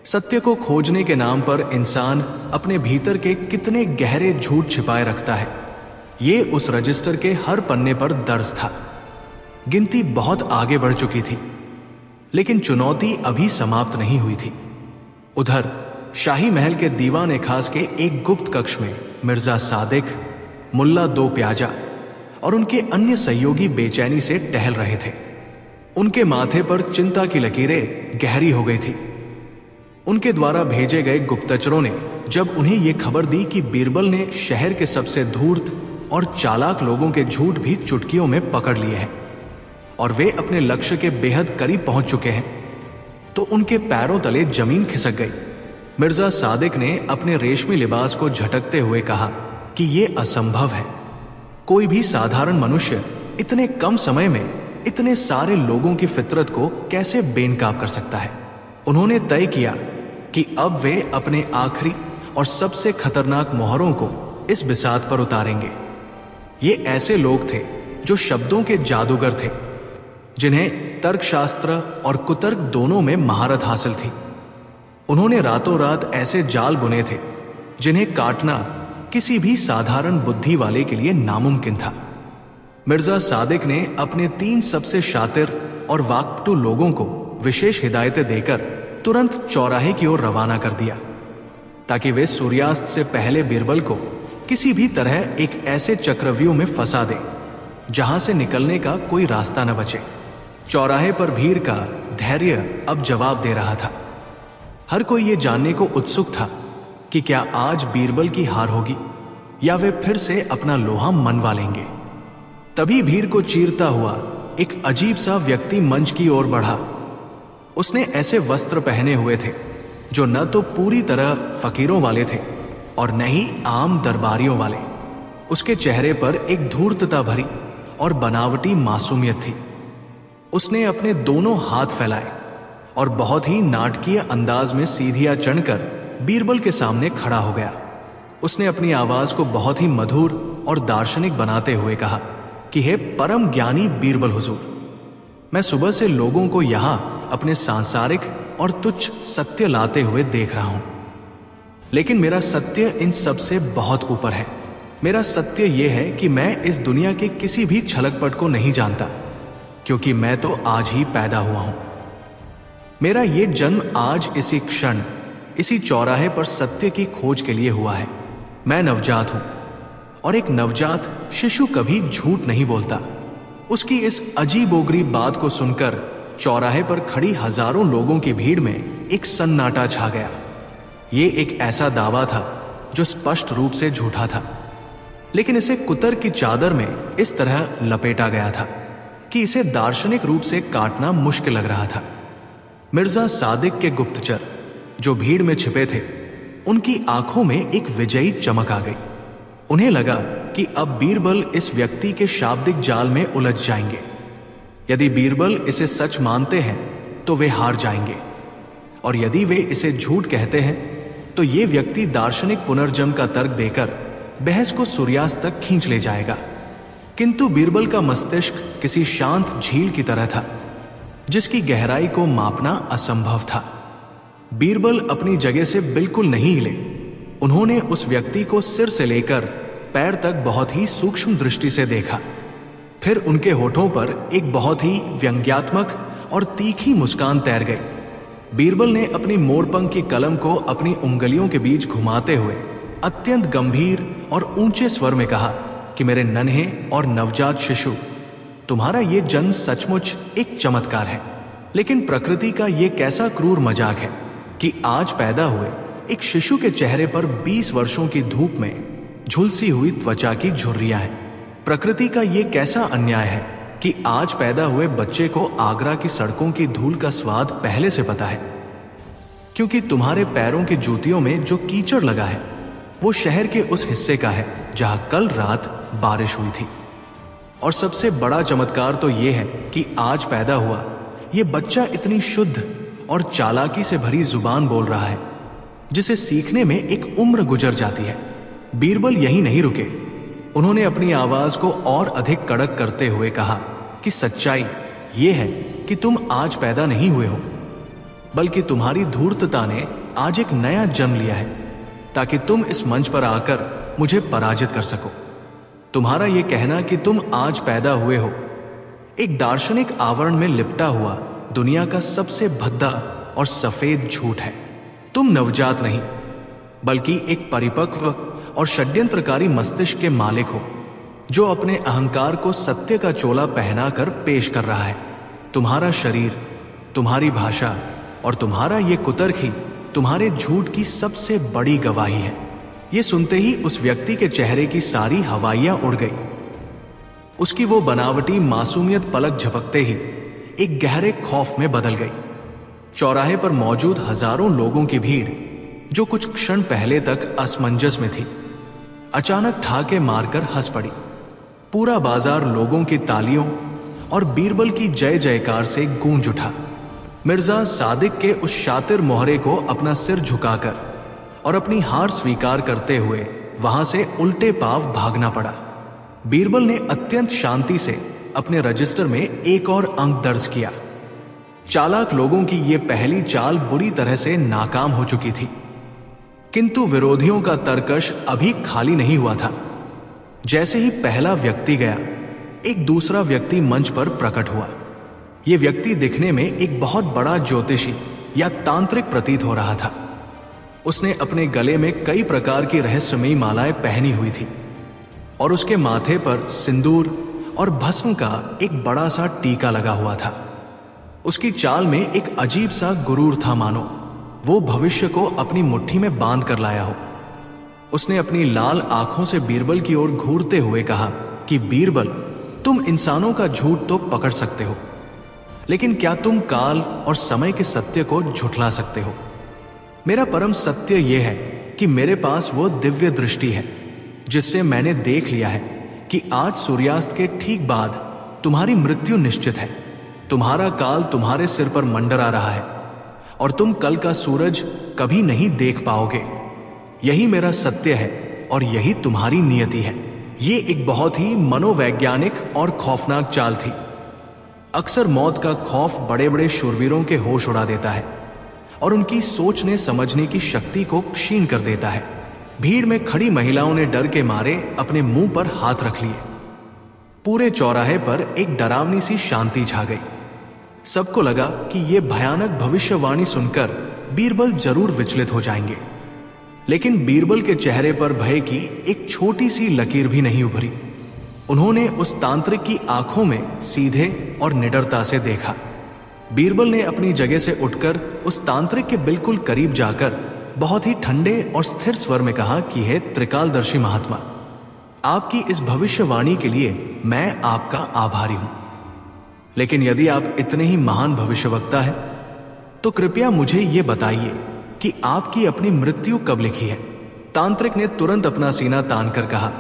सत्य को खोजने के नाम पर इंसान अपने भीतर के कितने गहरे झूठ छिपाए रखता है, ये उस रजिस्टर के हर पन्ने पर दर्ज था। गिनती बहुत आगे बढ़ चुकी थी, लेकिन चुनौती अभी समाप्त नहीं हुई थी। उधर शाही महल के दीवान खास के एक गुप्त कक्ष में मिर्जा सादिक, मुल्ला दो प्याजा और उनके अन्य सहयोगी बेचैनी से टहल रहे थे। उनके माथे पर चिंता की लकीरें गहरी हो गई थी। उनके द्वारा भेजे गए गुप्तचरों ने जब उन्हें यह खबर दी कि बीरबल ने शहर के सबसे धूर्त और चालाक लोगों के झूठ भी चुटकियों में पकड़ लिए हैं और वे अपने लक्ष्य के बेहद करीब पहुंच चुके हैं तो उनके पैरों तले जमीन खिसक गई। मिर्जा सादिक ने अपने रेशमी लिबास को झटकते हुए कहा कि यह असंभव है। कोई भी साधारण मनुष्य इतने कम समय में इतने सारे लोगों की फितरत को कैसे बेनकाब कर सकता है। उन्होंने तय किया कि अब वे अपने आखिरी और सबसे खतरनाक मोहरों को इस बिसात पर उतारेंगे। ये ऐसे लोग थे जो शब्दों के जादूगर थे, जिन्हें तर्कशास्त्र और कुतर्क दोनों में महारत हासिल थी। उन्होंने रातों रात ऐसे जाल बुने थे जिन्हें काटना किसी भी साधारण बुद्धि वाले के लिए नामुमकिन था। मिर्जा सादिक ने अपने 3 सबसे शातिर और वाकपटू लोगों को विशेष हिदायतें देकर तुरंत चौराहे की ओर रवाना कर दिया ताकि वे सूर्यास्त से पहले बीरबल को किसी भी तरह एक ऐसे चक्रव्यूह में फंसा दे जहां से निकलने का कोई रास्ता न बचे। चौराहे पर भीड़ का धैर्य अब जवाब दे रहा था। हर कोई ये जानने को उत्सुक था कि क्या आज बीरबल की हार होगी या वे फिर से अपना लोहा मनवा लेंगे। तभी भीड़ को चीरता हुआ एक अजीब सा व्यक्ति मंच की ओर बढ़ा। उसने ऐसे वस्त्र पहने हुए थे जो न तो पूरी तरह फकीरों वाले थे और न ही आम दरबारियों वाले। उसके चेहरे पर एक धूर्तता भरी और बनावटी मासूमियत थी। उसने अपने दोनों हाथ फैलाए और बहुत ही नाटकीय अंदाज में सीढ़ियां चढ़कर बीरबल के सामने खड़ा हो गया। उसने अपनी आवाज को बहुत ही मधुर और दार्शनिक बनाते हुए कहा कि हे परम ज्ञानी बीरबल हुजूर, मैं सुबह से लोगों को यहां अपने सांसारिक और तुच्छ सत्य लाते हुए देख रहा हूं, लेकिन मेरा सत्य इन सब से बहुत ऊपर है। मेरा सत्य यह है कि मैं इस दुनिया के किसी भी छलकपट को नहीं जानता, क्योंकि मैं तो आज ही पैदा हुआ हूं। मेरा ये जन्म आज इसी क्षण इसी चौराहे पर सत्य की खोज के लिए हुआ है। मैं नवजात हूं और एक नवजात शिशु कभी झूठ नहीं बोलता। उसकी इस अजीबोगरीब बात को सुनकर चौराहे पर खड़ी हजारों लोगों की भीड़ में एक सन्नाटा छा गया। ये एक ऐसा दावा था जो स्पष्ट रूप से झूठा था, लेकिन इसे कुतर की चादर में इस तरह लपेटा गया था कि इसे दार्शनिक रूप से काटना मुश्किल लग रहा था। मिर्जा सादिक के गुप्तचर जो भीड़ में छिपे थे, उनकी आंखों में एक विजयी चमक आ गई। उन्हें लगा कि अब बीरबल इस व्यक्ति के शाब्दिक जाल में उलझ जाएंगे। यदि बीरबल इसे सच मानते हैं तो वे हार जाएंगे, और यदि वे इसे झूठ कहते हैं तो ये व्यक्ति दार्शनिक पुनर्जन्म का तर्क देकर बहस को सूर्यास्त तक खींच ले जाएगा। किंतु बीरबल का मस्तिष्क किसी शांत झील की तरह था जिसकी गहराई को मापना असंभव था। बीरबल अपनी जगह से बिल्कुल नहीं हिले। उन्होंने उस व्यक्ति को सिर से लेकर पैर तक बहुत ही सूक्ष्म दृष्टि से देखा। फिर उनके होठों पर एक बहुत ही व्यंग्यात्मक और तीखी मुस्कान तैर गई। बीरबल ने अपनी मोरपंख की कलम को अपनी उंगलियों के बीच घुमाते हुए अत्यंत गंभीर और ऊंचे स्वर में कहा कि मेरे नन्हे और नवजात शिशु, तुम्हारा ये जन्म सचमुच एक चमत्कार है, लेकिन प्रकृति का ये कैसा क्रूर मजाक है कि आज पैदा हुए एक शिशु के चेहरे पर 20 वर्षों की धूप में झुलसी हुई त्वचा की झुर्रियां हैं। प्रकृति का ये कैसा अन्याय है कि आज पैदा हुए बच्चे को आगरा की सड़कों की धूल का स्वाद पहले से पता है, क्योंकि तुम्हारे पैरों की जूतियों में जो कीचड़ लगा है वो शहर के उस हिस्से का है जहां कल रात बारिश हुई थी। और सबसे बड़ा चमत्कार तो ये है कि आज पैदा हुआ ये बच्चा इतनी शुद्ध और चालाकी से भरी जुबान बोल रहा है जिसे सीखने में एक उम्र गुजर जाती है। बीरबल यहीं नहीं रुके। उन्होंने अपनी आवाज को और अधिक कड़क करते हुए कहा कि सच्चाई ये है कि तुम आज पैदा नहीं हुए हो, बल्कि तुम्हारी धूर्तता ने आज एक नया जन्म लिया है ताकि तुम इस मंच पर आकर मुझे पराजित कर सको। तुम्हारा यह कहना कि तुम आज पैदा हुए हो एक दार्शनिक आवरण में लिपटा हुआ दुनिया का सबसे भद्दा और सफेद झूठ है। तुम नवजात नहीं, बल्कि एक परिपक्व और षड्यंत्रकारी मस्तिष्क के मालिक हो जो अपने अहंकार को सत्य का चोला पहनाकर पेश कर रहा है। तुम्हारा शरीर, तुम्हारी भाषा और तुम्हारा ये कुतर्क ही तुम्हारे झूठ की सबसे बड़ी गवाही है। ये सुनते ही उस व्यक्ति के चेहरे की सारी हवाइयां उड़ गई। उसकी वो बनावटी मासूमियत पलक झपकते ही एक गहरे खौफ में बदल गई। चौराहे पर मौजूद हजारों लोगों की भीड़, जो कुछ क्षण पहले तक असमंजस में थी, अचानक ठाके मारकर हंस पड़ी। पूरा बाजार लोगों की तालियों और बीरबल की जय जयकार से गूंज उठा। मिर्जा सादिक के उस शातिर मोहरे को अपना सिर झुकाकर और अपनी हार स्वीकार करते हुए वहां से उल्टे पांव भागना पड़ा। बीरबल ने अत्यंत शांति से अपने रजिस्टर में एक और अंक दर्ज किया। चालाक लोगों की यह पहली चाल बुरी तरह से नाकाम हो चुकी थी, किंतु विरोधियों का तरकश अभी खाली नहीं हुआ था। जैसे ही पहला व्यक्ति गया, एक दूसरा व्यक्ति मंच पर प्रकट हुआ। यह व्यक्ति दिखने में एक बहुत बड़ा ज्योतिषी या तांत्रिक प्रतीत हो रहा था। उसने अपने गले में कई प्रकार की रहस्यमयी मालाएं पहनी हुई थी और उसके माथे पर सिंदूर और भस्म का एक बड़ा सा टीका लगा हुआ था। उसकी चाल में एक अजीब सा गुरूर था, मानो वो भविष्य को अपनी मुट्ठी में बांध कर लाया हो। उसने अपनी लाल आंखों से बीरबल की ओर घूरते हुए कहा कि बीरबल, तुम इंसानों का झूठ तो पकड़ सकते हो, लेकिन क्या तुम काल और समय के सत्य को झुठला सकते हो? मेरा परम सत्य यह है कि मेरे पास वो दिव्य दृष्टि है जिससे मैंने देख लिया है कि आज सूर्यास्त के ठीक बाद तुम्हारी मृत्यु निश्चित है। तुम्हारा काल तुम्हारे सिर पर मंडरा रहा है और तुम कल का सूरज कभी नहीं देख पाओगे। यही मेरा सत्य है और यही तुम्हारी नियति है। ये एक बहुत ही मनोवैज्ञानिक और खौफनाक चाल थी। अक्सर मौत का खौफ बड़े बड़े शूरवीरों के होश उड़ा देता है और उनकी सोचने समझने की शक्ति को क्षीण कर देता है। भीड़ में खड़ी महिलाओं ने डर के मारे अपने मुंह पर हाथ रख लिए। पूरे चौराहे पर एक डरावनी सी शांति छा गई। सबको लगा कि यह भयानक भविष्यवाणी सुनकर बीरबल जरूर विचलित हो जाएंगे, लेकिन बीरबल के चेहरे पर भय की एक छोटी सी लकीर भी नहीं उभरी। उन्होंने उस तांत्रिक की आंखों में सीधे और निडरता से देखा। बीरबल ने अपनी जगह से उठकर उस तांत्रिक के बिल्कुल करीब जाकर बहुत ही ठंडे और स्थिर स्वर में कहा कि हे त्रिकालदर्शी महात्मा, आपकी इस भविष्यवाणी के लिए मैं आपका आभारी हूं। लेकिन यदि आप इतने ही महान भविष्यवक्ता हैं, तो कृपया मुझे यह बताइए कि आपकी अपनी मृत्यु कब लिखी है? तांत्रिक ने तुरंत अपना सीना तानकर कहा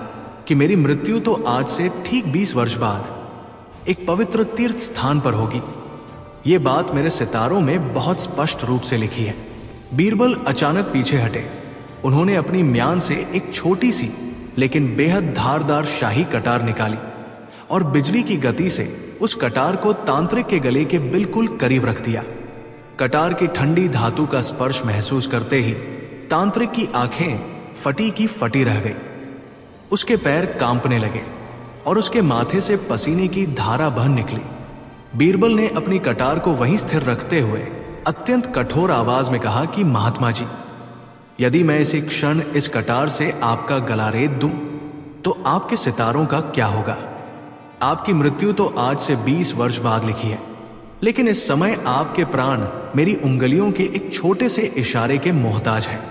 कि मेरी मृत्यु तो आज से ठीक 20 वर्ष बाद एक पवित्र तीर्थ स्थान पर होगी। ये बात मेरे सितारों में बहुत स्पष्ट रूप से लिखी है। बीरबल अचानक पीछे हटे। उन्होंने अपनी म्यान से एक छोटी सी लेकिन बेहद धारदार शाही कटार निकाली और बिजली की गति से उस कटार को तांत्रिक के गले के बिल्कुल करीब रख दिया। कटार की ठंडी धातु का स्पर्श महसूस करते ही तांत्रिक की आंखें फटी की फटी रह गई। उसके पैर कांपने लगे और उसके माथे से पसीने की धारा बह निकली। बीरबल ने अपनी कटार को वहीं स्थिर रखते हुए अत्यंत कठोर आवाज में कहा कि महात्मा जी, यदि मैं इसी क्षण इस कटार से आपका गला रेत दूं, तो आपके सितारों का क्या होगा? आपकी मृत्यु तो आज से 20 वर्ष बाद लिखी है, लेकिन इस समय आपके प्राण मेरी उंगलियों के एक छोटे से इशारे के मोहताज हैं।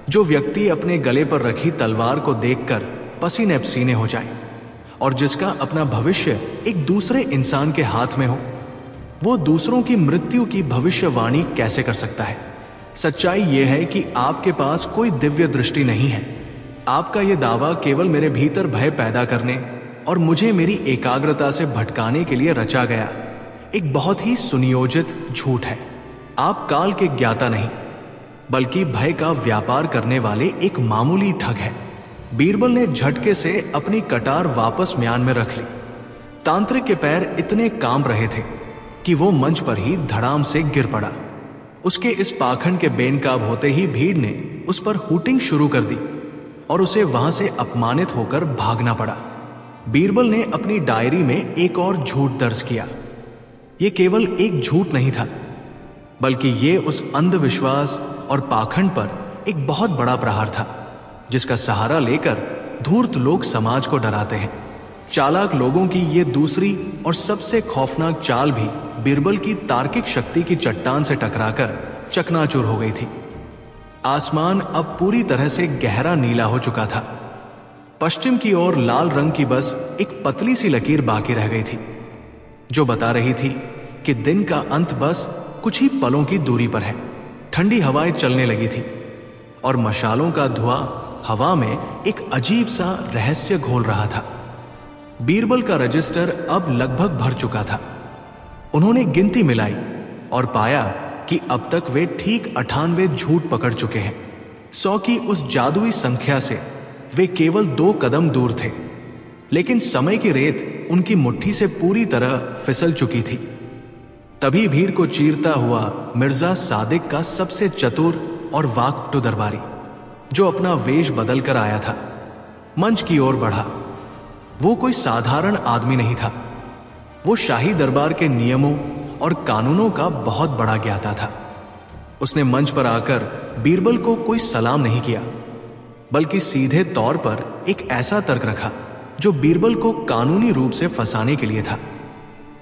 जो व्यक्ति अपने गले पर रखी तलवार को देखकर पसीने पसीने हो जाए और जिसका अपना भविष्य एक दूसरे इंसान के हाथ में हो, वो दूसरों की मृत्यु की भविष्यवाणी कैसे कर सकता है? सच्चाई यह है कि आपके पास कोई दिव्य दृष्टि नहीं है। आपका यह दावा केवल मेरे भीतर भय पैदा करने और मुझे मेरी एकाग्रता से भटकाने के लिए रचा गया एक बहुत ही सुनियोजित झूठ है। आप काल के ज्ञाता नहीं, बल्कि भय का व्यापार करने वाले एक मामूली ठग है। बीरबल ने झटके से अपनी कटार वापस म्यान में रख ली। तांत्रिक के पैर इतने कांप रहे थे कि वो मंच पर ही धड़ाम से गिर पड़ा। उसके इस पाखंड के बेनकाब होते ही भीड़ ने उस पर हूटिंग शुरू कर दी और उसे वहां से अपमानित होकर भागना पड़ा। बीरबल ने अपनी डायरी में एक और झूठ दर्ज किया। यह केवल एक झूठ नहीं था, बल्कि ये उस अंधविश्वास और पाखंड पर एक बहुत बड़ा प्रहार था जिसका सहारा लेकर धूर्त लोग समाज को डराते हैं। चालाक लोगों की ये दूसरी और सबसे खौफनाक चाल भी बीरबल की तार्किक शक्ति की चट्टान से टकराकर चकनाचूर हो गई थी। आसमान अब पूरी तरह से गहरा नीला हो चुका था। पश्चिम की ओर लाल रंग की बस एक पतली सी लकीर बाकी रह गई थी, जो बता रही थी कि दिन का अंत बस कुछ ही पलों की दूरी पर है। ठंडी हवाएं चलने लगी थी और मशालों का धुआं हवा में एक अजीब सा रहस्य घोल रहा था। बीरबल का रजिस्टर अब लगभग भर चुका था। उन्होंने गिनती मिलाई और पाया कि अब तक वे ठीक 98 झूठ पकड़ चुके हैं। 100 की उस जादुई संख्या से वे केवल 2 कदम दूर थे, लेकिन समय की रेत उनकी मुट्ठी से पूरी तरह फिसल चुकी थी। तभी भीड़ को चीरता हुआ मिर्जा सादिक का सबसे चतुर और वाकपटू दरबारी, जो अपना वेश बदल कर आया था, मंच की ओर बढ़ा। वो कोई साधारण आदमी नहीं था। वो शाही दरबार के नियमों और कानूनों का बहुत बड़ा ज्ञाता था। उसने मंच पर आकर बीरबल को कोई सलाम नहीं किया, बल्कि सीधे तौर पर एक ऐसा तर्क रखा जो बीरबल को कानूनी रूप से फंसाने के लिए था।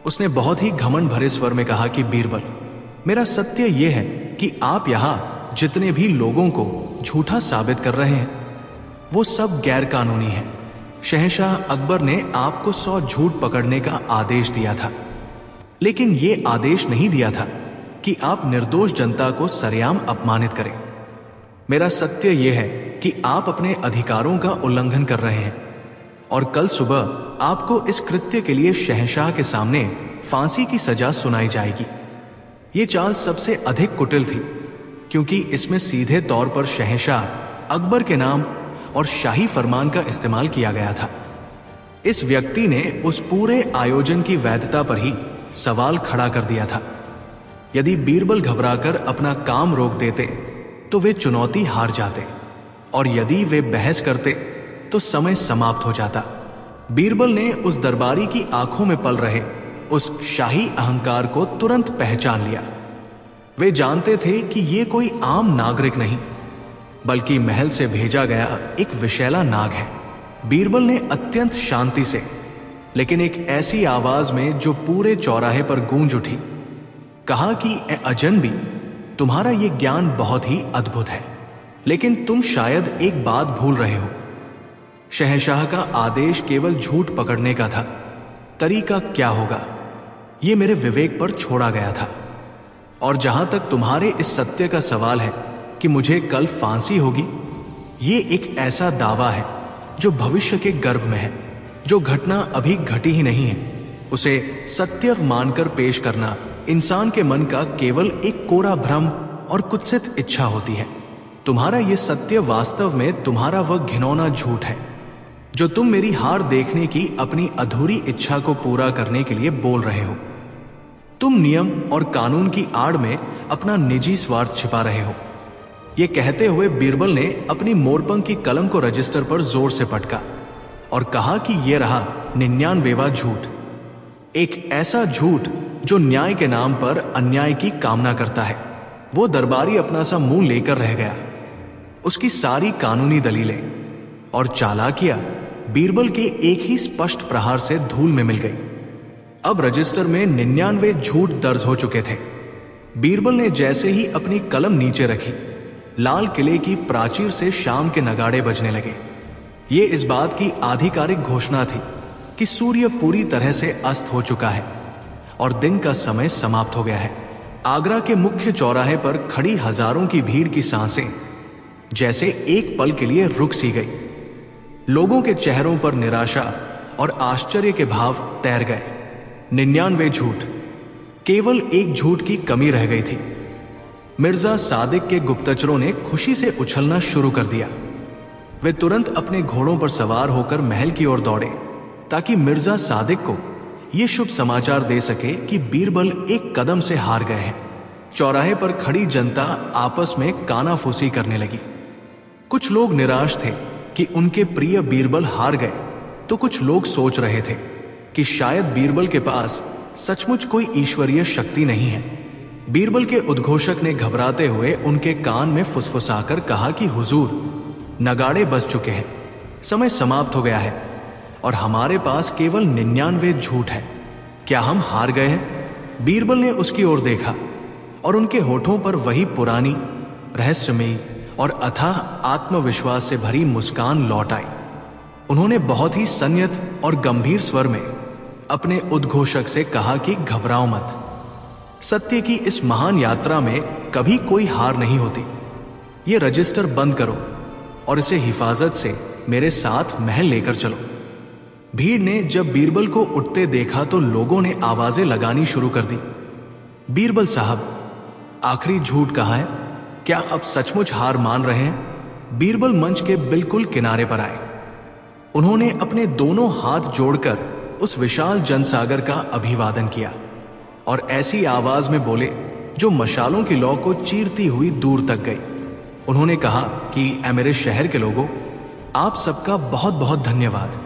उसने बहुत ही घमंड भरे स्वर में कहा कि बीरबल, मेरा सत्य यह है कि आप यहां जितने भी लोगों को झूठा साबित कर रहे हैं, वो सब गैर कानूनी है। शहंशाह अकबर ने आपको 100 झूठ पकड़ने का आदेश दिया था, लेकिन यह आदेश नहीं दिया था कि आप निर्दोष जनता को सरेआम अपमानित करें। मेरा सत्य यह है कि आप अपने अधिकारों का उल्लंघन कर रहे हैं और कल सुबह आपको इस कृत्य के लिए शहंशाह के सामने फांसी की सजा सुनाई जाएगी। यह चाल सबसे अधिक कुटिल थी, क्योंकि इसमें सीधे तौर पर शहंशाह अकबर के नाम और शाही फरमान का इस्तेमाल किया गया था। इस व्यक्ति ने उस पूरे आयोजन की वैधता पर ही सवाल खड़ा कर दिया था। यदि बीरबल घबराकर अपना काम रोक देते तो वे चुनौती हार जाते, और यदि वे बहस करते तो समय समाप्त हो जाता। बीरबल ने उस दरबारी की आंखों में पल रहे उस शाही अहंकार को तुरंत पहचान लिया। वे जानते थे कि ये कोई आम नागरिक नहीं, बल्कि महल से भेजा गया एक विषैला नाग है। बीरबल ने अत्यंत शांति से, लेकिन एक ऐसी आवाज में जो पूरे चौराहे पर गूंज उठी, कहा कि ए अजनबी, तुम्हारा यह ज्ञान बहुत ही अद्भुत है, लेकिन तुम शायद एक बात भूल रहे हो। शहंशाह का आदेश केवल झूठ पकड़ने का था। तरीका क्या होगा, यह मेरे विवेक पर छोड़ा गया था। और जहां तक तुम्हारे इस सत्य का सवाल है कि मुझे कल फांसी होगी, यह एक ऐसा दावा है जो भविष्य के गर्भ में है। जो घटना अभी घटी ही नहीं है, उसे सत्य मानकर पेश करना इंसान के मन का केवल एक कोरा भ्रम और कुत्सित इच्छा होती है। तुम्हारा यह सत्य वास्तव में तुम्हारा वह घिनौना झूठ है जो तुम मेरी हार देखने की अपनी अधूरी इच्छा को पूरा करने के लिए बोल रहे हो। तुम नियम और कानून की आड़ में अपना निजी स्वार्थ छिपा रहे हो। यह कहते हुए बीरबल ने अपनी मोरपंख की कलम को रजिस्टर पर जोर से पटका और कहा कि यह रहा 99वां झूठ। एक ऐसा झूठ जो न्याय के नाम पर अन्याय की कामना करता है। वो दरबारी अपना सा मुंह लेकर रह गया। उसकी सारी कानूनी दलीलें और चालाकियां बीरबल के एक ही स्पष्ट प्रहार से धूल में मिल गई। अब रजिस्टर में 99 झूठ दर्ज हो चुके थे। बीरबल ने जैसे ही अपनी कलम नीचे रखी, लाल किले की प्राचीर से शाम के नगाड़े बजने लगे। ये इस बात की आधिकारिक घोषणा थी कि सूर्य पूरी तरह से अस्त हो चुका है और दिन का समय समाप्त हो गया है। आगरा के मुख्य चौराहे पर खड़ी हजारों की भीड़ की सांसें जैसे एक पल के लिए रुक सी गई। लोगों के चेहरों पर निराशा और आश्चर्य के भाव तैर गए। 99 झूठ, केवल एक झूठ की कमी रह गई थी। मिर्जा सादिक के गुप्तचरों ने खुशी से उछलना शुरू कर दिया। वे तुरंत अपने घोड़ों पर सवार होकर महल की ओर दौड़े ताकि मिर्जा सादिक को यह शुभ समाचार दे सके कि बीरबल एक कदम से हार गए हैं। चौराहे पर खड़ी जनता आपस में कानाफूसी करने लगी। कुछ लोग निराश थे कि उनके प्रिय बीरबल हार गए, तो कुछ लोग सोच रहे थे कि शायद बीरबल के पास सचमुच कोई ईश्वरीय शक्ति नहीं है। बीरबल के उद्घोषक ने घबराते हुए उनके कान में फुसफुसाकर कहा कि हुजूर, नगाड़े बज चुके हैं, समय समाप्त हो गया है और हमारे पास केवल 99 झूठ है। क्या हम हार गए हैं? बीरबल ने उसकी ओर देखा और उनके होठों पर वही पुरानी, रहस्यमयी और अथाह आत्मविश्वास से भरी मुस्कान लौट आई। उन्होंने बहुत ही संयत और गंभीर स्वर में अपने उद्घोषक से कहा कि घबराओ मत। सत्य की इस महान यात्रा में कभी कोई हार नहीं होती। ये रजिस्टर बंद करो और इसे हिफाजत से मेरे साथ महल लेकर चलो। भीड़ ने जब बीरबल को उठते देखा तो लोगों ने आवाजें लगानी शुरू कर दी। बीरबल साहब, आखिरी झूठ कहा है, क्या अब सचमुच हार मान रहे हैं? बीरबल मंच के बिल्कुल किनारे पर आए। उन्होंने अपने दोनों हाथ जोड़कर उस विशाल जनसागर का अभिवादन किया और ऐसी आवाज में बोले जो मशालों की लौ को चीरती हुई दूर तक गई। उन्होंने कहा कि ऐ मेरे शहर के लोगों, आप सबका बहुत बहुत धन्यवाद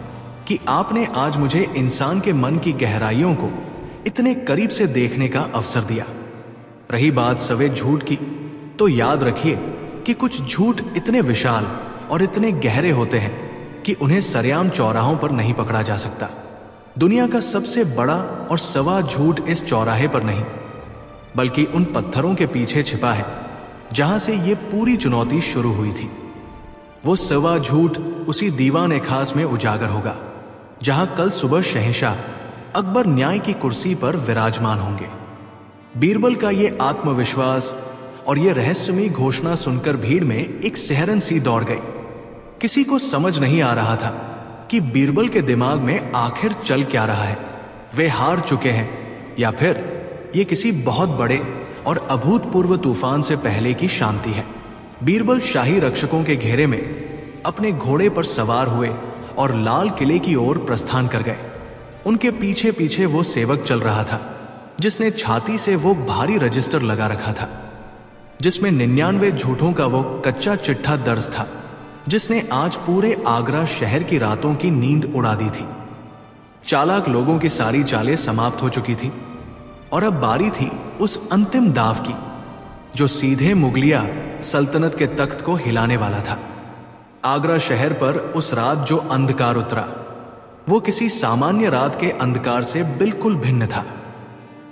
कि आपने आज मुझे इंसान के मन की गहराइयों को इतने करीब से देखने का अवसर दिया। रही बात सवे झूठ की, तो याद रखिए कि कुछ झूठ इतने विशाल और इतने गहरे होते हैं कि उन्हें सरेआम चौराहों पर नहीं पकड़ा जा सकता। दुनिया का सबसे बड़ा और सवा झूठ इस चौराहे पर नहीं, बल्कि उन पत्थरों के पीछे छिपा है जहां से ये पूरी चुनौती शुरू हुई थी। वो सवा झूठ उसी दीवान खास में उजागर होगा जहां कल सुबह शहंशाह अकबर न्याय की कुर्सी पर विराजमान होंगे। बीरबल का ये आत्मविश्वास और ये रहस्यमयी घोषणा सुनकर भीड़ में एक सिहरन सी दौड़ गई। किसी को समझ नहीं आ रहा था कि बीरबल के दिमाग में आखिर चल क्या रहा है। वे हार चुके हैं या फिर ये किसी बहुत बड़े और अभूतपूर्व तूफान से पहले की शांति है। बीरबल शाही रक्षकों के घेरे में अपने घोड़े पर सवार हुए और लाल किले की ओर प्रस्थान कर गए। उनके पीछे पीछे वो सेवक चल रहा था जिसने छाती से वो भारी रजिस्टर लगा रखा था, जिसमें 99 झूठों का वो कच्चा चिट्ठा दर्ज था, जिसने आज पूरे आगरा शहर की रातों की नींद उड़ा दी थी। चालाक लोगों की सारी चालें समाप्त हो चुकी थी और अब बारी थी उस अंतिम दाव की जो सीधे मुगलिया सल्तनत के तख्त को हिलाने वाला था। आगरा शहर पर उस रात जो अंधकार उतरा वो किसी सामान्य रात के अंधकार से बिल्कुल भिन्न था।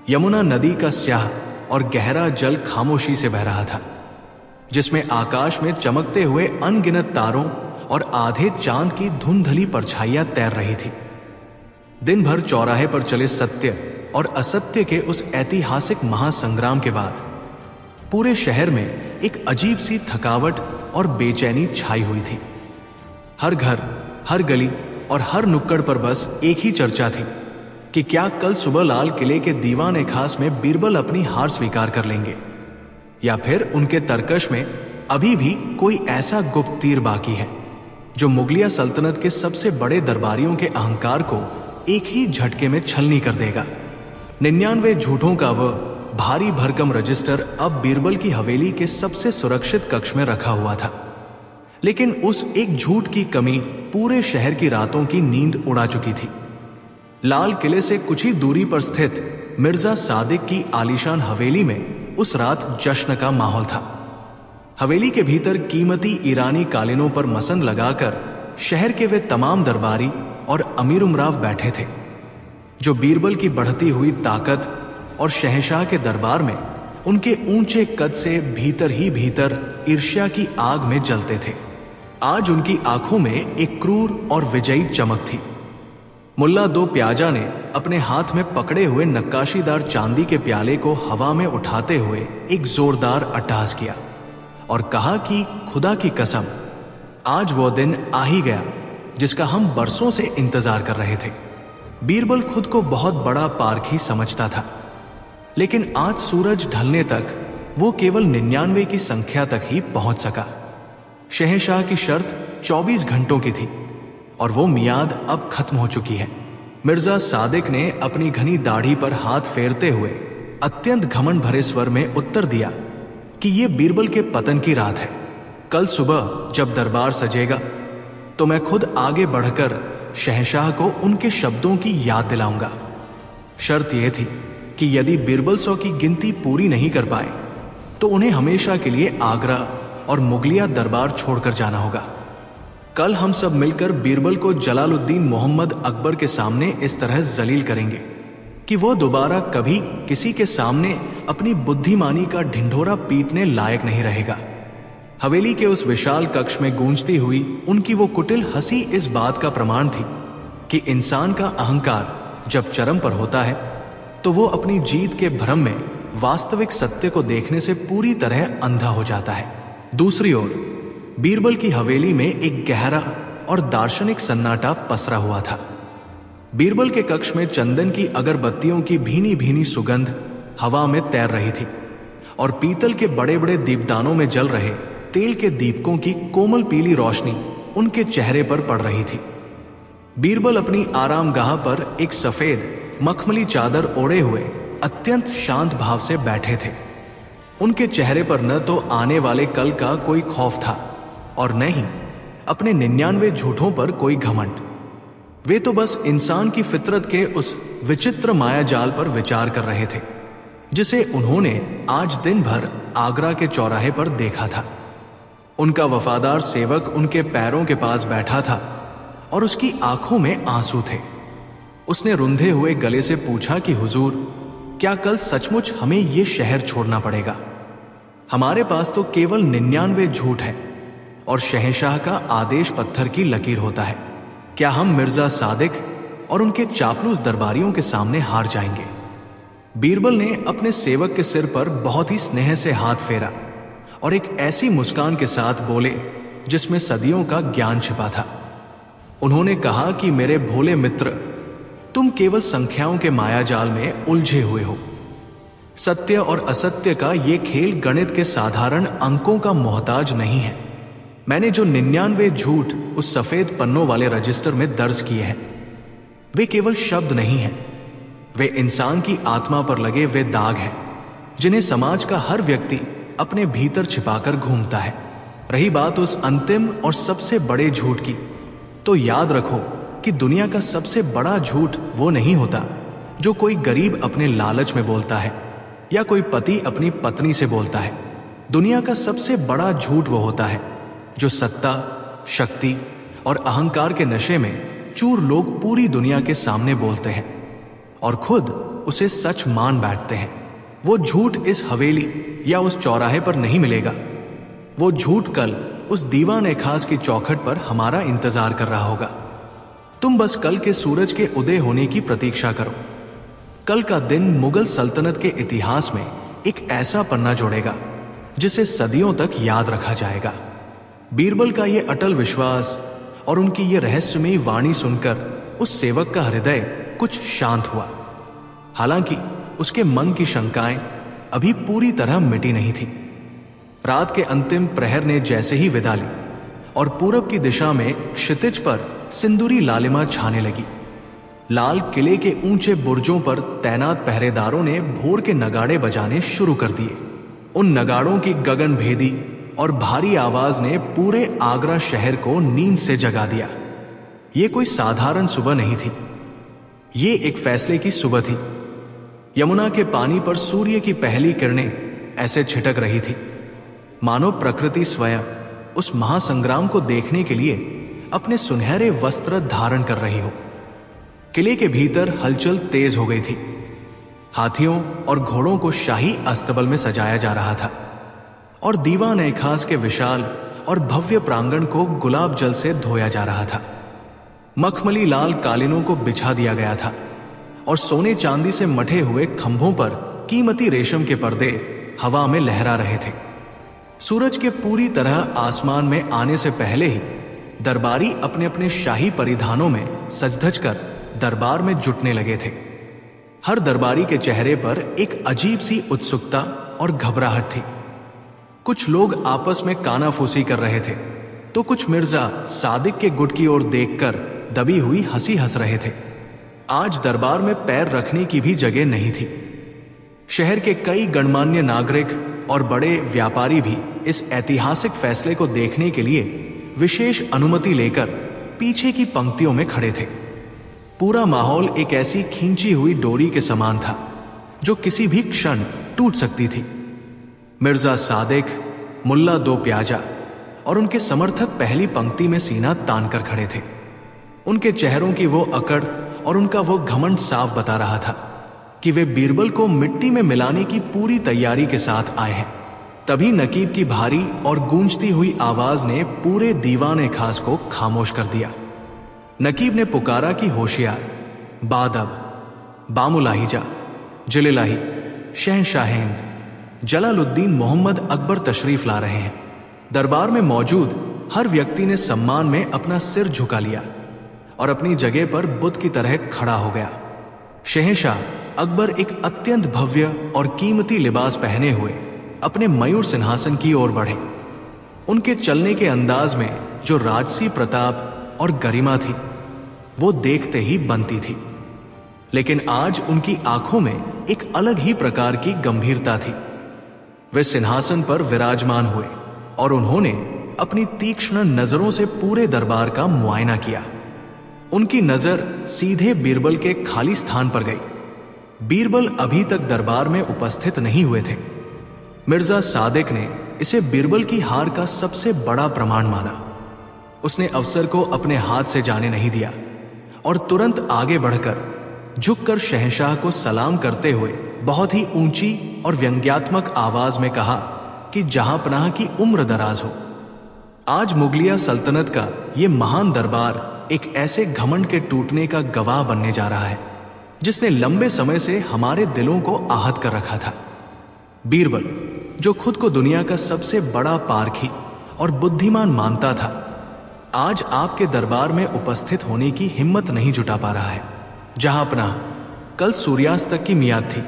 यमुना नदी का स्याह और गहरा जल खामोशी से बह रहा था, जिसमें आकाश में चमकते हुए अनगिनत तारों और आधे चांद की धुंधली परछाइयां तैर रही थी। दिन भर चौराहे पर चले सत्य और असत्य के उस ऐतिहासिक महासंग्राम के बाद पूरे शहर में एक अजीब सी थकावट और बेचैनी छाई हुई थी। हर घर, हर गली और हर नुक्कड़ पर बस एक ही चर्चा थी कि क्या कल सुबह लाल किले के दीवान खास में बीरबल अपनी हार स्वीकार कर लेंगे या फिर उनके तरकश में अभी भी कोई ऐसा गुप्त तीर बाकी है जो मुगलिया सल्तनत के सबसे बड़े दरबारियों के अहंकार को एक ही झटके में छलनी कर देगा। 99 झूठों का वह भारी भरकम रजिस्टर अब बीरबल की हवेली के सबसे सुरक्षित कक्ष में रखा हुआ था, लेकिन उस एक झूठ की कमी पूरे शहर की रातों की नींद उड़ा चुकी थी। लाल किले से कुछ ही दूरी पर स्थित मिर्जा सादिक की आलीशान हवेली में उस रात जश्न का माहौल था। हवेली के भीतर कीमती ईरानी कालीनों पर मसंद लगाकर शहर के वे तमाम दरबारी और अमीर उमराव बैठे थे जो बीरबल की बढ़ती हुई ताकत और शहंशाह के दरबार में उनके ऊंचे कद से भीतर ही भीतर ईर्ष्या की आग में जलते थे। आज उनकी आंखों में एक क्रूर और विजयी चमक थी। मुल्ला दो प्याजा ने अपने हाथ में पकड़े हुए नक्काशीदार चांदी के प्याले को हवा में उठाते हुए एक जोरदार अट्टहास किया और कहा कि खुदा की कसम, आज वो दिन आ ही गया जिसका हम बरसों से इंतजार कर रहे थे। बीरबल खुद को बहुत बड़ा पारखी समझता था, लेकिन आज सूरज ढलने तक वो केवल 99 की संख्या तक ही पहुंच सका। शहंशाह की शर्त 24 घंटों की थी और वो मियाद अब खत्म हो चुकी है। मिर्जा सादिक ने अपनी घनी दाढ़ी पर हाथ फेरते हुए अत्यंत घमंड भरे स्वर में उत्तर दिया कि ये बीरबल के पतन की रात है। कल सुबह जब दरबार सजेगा तो मैं खुद आगे बढ़कर शहंशाह को उनके शब्दों की याद दिलाऊंगा। शर्त यह थी कि यदि बीरबल 100 की गिनती पूरी नहीं कर पाए तो उन्हें हमेशा के लिए आगरा और मुगलिया दरबार छोड़कर जाना होगा। कल हम सब मिलकर बीरबल को जलालुद्दीन मोहम्मद अकबर के सामने इस तरह जलील करेंगे कि वो दोबारा कभी किसी के सामने अपनी बुद्धिमानी का ढिंढोरा पीटने लायक नहीं रहेगा। हवेली के उस विशाल कक्ष में गूंजती हुई उनकी वो कुटिल हंसी इस बात का प्रमाण थी कि इंसान का अहंकार जब चरम पर होता है तो वो अपनी जीत के भ्रम में वास्तविक सत्य को देखने से पूरी तरह अंधा हो जाता है। दूसरी ओर बीरबल की हवेली में एक गहरा और दार्शनिक सन्नाटा पसरा हुआ था। बीरबल के कक्ष में चंदन की अगरबत्तियों की भीनी भीनी सुगंध हवा में तैर रही थी और पीतल के बड़े बड़े दीपदानों में जल रहे तेल के दीपकों की कोमल पीली रोशनी उनके चेहरे पर पड़ रही थी। बीरबल अपनी आरामगाह पर एक सफेद मखमली चादर ओढ़े हुए अत्यंत शांत भाव से बैठे थे। उनके चेहरे पर न तो आने वाले कल का कोई खौफ था और न ही अपने 99 झूठों पर कोई घमंड। वे तो बस इंसान की फितरत के उस विचित्र मायाजाल पर विचार कर रहे थे जिसे उन्होंने आज दिन भर आगरा के चौराहे पर देखा था। उनका वफादार सेवक उनके पैरों के पास बैठा था और उसकी आंखों में आंसू थे। उसने रुंधे हुए गले से पूछा कि हुजूर, क्या कल सचमुच हमें ये शहर छोड़ना पड़ेगा? हमारे पास तो केवल 99 झूठ है और शहंशाह का आदेश पत्थर की लकीर होता है। क्या हम मिर्जा सादिक और उनके चापलूस दरबारियों के सामने हार जाएंगे? बीरबल ने अपने सेवक के सिर पर बहुत ही स्नेह से हाथ फेरा और एक ऐसी मुस्कान के साथ बोले जिसमें सदियों का ज्ञान छिपा था। उन्होंने कहा कि मेरे भोले मित्र, तुम केवल संख्याओं के मायाजाल में उलझे हुए हो। सत्य और असत्य का ये खेल गणित के साधारण अंकों का मोहताज नहीं है। मैंने जो 99 झूठ उस सफेद पन्नों वाले रजिस्टर में दर्ज किए हैं, वे केवल शब्द नहीं हैं, वे इंसान की आत्मा पर लगे वे दाग हैं जिन्हें समाज का हर व्यक्ति अपने भीतर छिपाकर घूमता है। रही बात उस अंतिम और सबसे बड़े झूठ की, तो याद रखो कि दुनिया का सबसे बड़ा झूठ वो नहीं होता जो कोई गरीब अपने लालच में बोलता है या कोई पति अपनी पत्नी से बोलता है। दुनिया का सबसे बड़ा झूठ वो होता है जो सत्ता, शक्ति और अहंकार के नशे में चूर लोग पूरी दुनिया के सामने बोलते हैं और खुद उसे सच मान बैठते हैं। वो झूठ इस हवेली या उस चौराहे पर नहीं मिलेगा। वो झूठ कल उस दीवान खास की चौखट पर हमारा इंतजार कर रहा होगा। तुम बस कल के सूरज के उदय होने की प्रतीक्षा करो। कल का दिन मुगल सल्तनत के इतिहास में एक ऐसा पन्ना जोड़ेगा जिसे सदियों तक याद रखा जाएगा। बीरबल का ये अटल विश्वास और उनकी ये रहस्यमयी वाणी सुनकर उस सेवक का हृदय कुछ शांत हुआ। हालांकि उसके मन की शंकाएं अभी पूरी तरह मिटी नहीं थी। रात के अंतिम प्रहर ने जैसे ही विदा ली और पूरब की दिशा में क्षितिज पर सिंदूरी लालिमा छाने लगी, लाल किले के ऊंचे बुर्जों पर तैनात पहरेदारों ने भोर के नगाड़े बजाने शुरू कर दिए। उन नगाड़ों की गगन भेदी और भारी आवाज ने पूरे आगरा शहर को नींद से जगा दिया। ये कोई साधारण सुबह नहीं थी, ये एक फैसले की सुबह थी। यमुना के पानी पर सूर्य की पहली किरणें ऐसे छिटक रही थी मानो प्रकृति स्वयं उस महासंग्राम को देखने के लिए अपने सुनहरे वस्त्र धारण कर रही हो। किले के भीतर हलचल तेज हो गई थी। हाथियों और घोड़ों को शाही अस्तबल में सजाया जा रहा था और दीवान खास के विशाल और भव्य प्रांगण को गुलाब जल से धोया जा रहा था। मखमली लाल कालीनों को बिछा दिया गया था और सोने चांदी से मठे हुए खंभों पर कीमती रेशम के पर्दे हवा में लहरा रहे थे। सूरज के पूरी तरह आसमान में आने से पहले ही दरबारी अपने अपने शाही परिधानों में सज-धज कर दरबार में जुटने लगे थे। हर दरबारी के चेहरे पर एक अजीब सी उत्सुकता और घबराहट थी। कुछ लोग आपस में कानाफूसी कर रहे थे तो कुछ मिर्जा सादिक के गुट की ओर देखकर दबी हुई हंसी हंस रहे थे। आज दरबार में पैर रखने की भी जगह नहीं थी। शहर के कई गणमान्य नागरिक और बड़े व्यापारी भी इस ऐतिहासिक फैसले को देखने के लिए विशेष अनुमति लेकर पीछे की पंक्तियों में खड़े थे। पूरा माहौल एक ऐसी खींची हुई डोरी के समान था जो किसी भी क्षण टूट सकती थी। मिर्जा सादिक, मुल्ला दो प्याजा और उनके समर्थक पहली पंक्ति में सीना तान कर खड़े थे। उनके चेहरों की वो अकड़ और उनका वो घमंड साफ बता रहा था कि वे बीरबल को मिट्टी में मिलाने की पूरी तैयारी के साथ आए हैं। तभी नकीब की भारी और गूंजती हुई आवाज ने पूरे दीवाने खास को खामोश कर दिया। नकीब ने पुकारा कि होशियार, बादब, बामुलाहिजा, जिलेलाही, शहंशाहेंद, जलालुद्दीन मोहम्मद अकबर तशरीफ ला रहे हैं। दरबार में मौजूद हर व्यक्ति ने सम्मान में अपना सिर झुका लिया और अपनी जगह पर बुद्ध की तरह खड़ा हो गया। शहंशाह अकबर एक अत्यंत भव्य और कीमती लिबास पहने हुए अपने मयूर सिंहासन की ओर बढ़े। उनके चलने के अंदाज में जो राजसी प्रताप और गरिमा थी वो देखते ही बनती थी, लेकिन आज उनकी आंखों में एक अलग ही प्रकार की गंभीरता थी। वे सिंहासन पर विराजमान हुए और उन्होंने अपनी तीक्ष्ण नजरों से पूरे दरबार का मुआयना किया। उनकी नजर सीधे बीरबल के खाली स्थान पर गई। बीरबल अभी तक दरबार में उपस्थित नहीं हुए थे। मिर्जा सादिक ने इसे बीरबल की हार का सबसे बड़ा प्रमाण माना। उसने अफसर को अपने हाथ से जाने नहीं दिया और तुरंत आगे बढ़कर झुककर शहंशाह को सलाम करते हुए बहुत ही ऊंची और व्यंग्यात्मक आवाज में कहा कि जहांपनाह की उम्र दराज हो। आज मुगलिया सल्तनत का ये महान दरबार एक ऐसे घमंड के टूटने का गवाह बनने जा रहा है जिसने लंबे समय से हमारे दिलों को आहत कर रखा था। बीरबल, जो खुद को दुनिया का सबसे बड़ा पारखी और बुद्धिमान मानता था, आज आपके दरबार में उपस्थित होने की हिम्मत नहीं जुटा पा रहा है। जहांपनाह, कल सूर्यास्त तक की मियाद थी,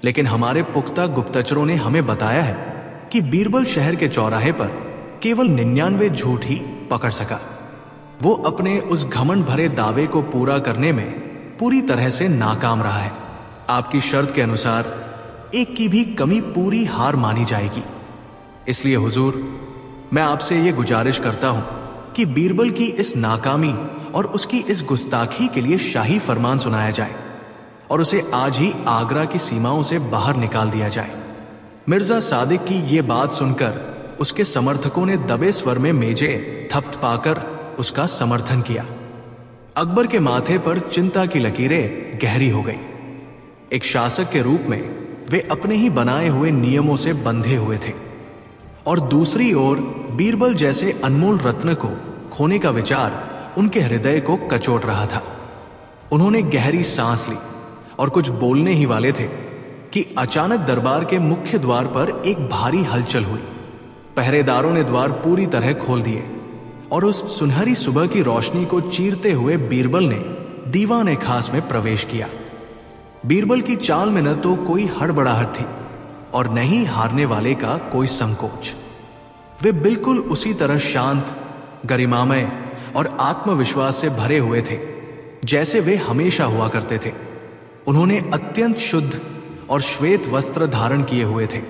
लेकिन हमारे पुख्ता गुप्तचरों ने हमें बताया है कि बीरबल शहर के चौराहे पर केवल 99 झूठ ही पकड़ सका। वो अपने उस घमंड भरे दावे को पूरा करने में पूरी तरह से नाकाम रहा है। आपकी शर्त के अनुसार एक की भी कमी पूरी हार मानी जाएगी। इसलिए हुजूर, मैं आपसे ये गुजारिश करता हूं कि बीरबल की इस नाकामी और उसकी इस गुस्ताखी के लिए शाही फरमान सुनाया जाए और उसे आज ही आगरा की सीमाओं से बाहर निकाल दिया जाए। मिर्जा सादिक की ये बात सुनकर उसके समर्थकों ने दबे स्वर में मेजे थपथपाकर उसका समर्थन किया। अकबर के माथे पर चिंता की लकीरें गहरी हो गई। एक शासक के रूप में वे अपने ही बनाए हुए नियमों से बंधे हुए थे और दूसरी ओर बीरबल जैसे अनमोल रत्न को खोने का विचार उनके हृदय को कचोट रहा था। उन्होंने गहरी सांस ली और कुछ बोलने ही वाले थे कि अचानक दरबार के मुख्य द्वार पर एक भारी हलचल हुई। पहरेदारों ने द्वार पूरी तरह खोल दिए और उस सुनहरी सुबह की रोशनी को चीरते हुए बीरबल ने दीवाने खास में प्रवेश किया। बीरबल की चाल में न तो कोई हड़बड़ाहट थी और न ही हारने वाले का कोई संकोच। वे बिल्कुल उसी तरह शांत, गरिमामय और आत्मविश्वास से भरे हुए थे जैसे वे हमेशा हुआ करते थे। उन्होंने अत्यंत शुद्ध और श्वेत वस्त्र धारण किए हुए थे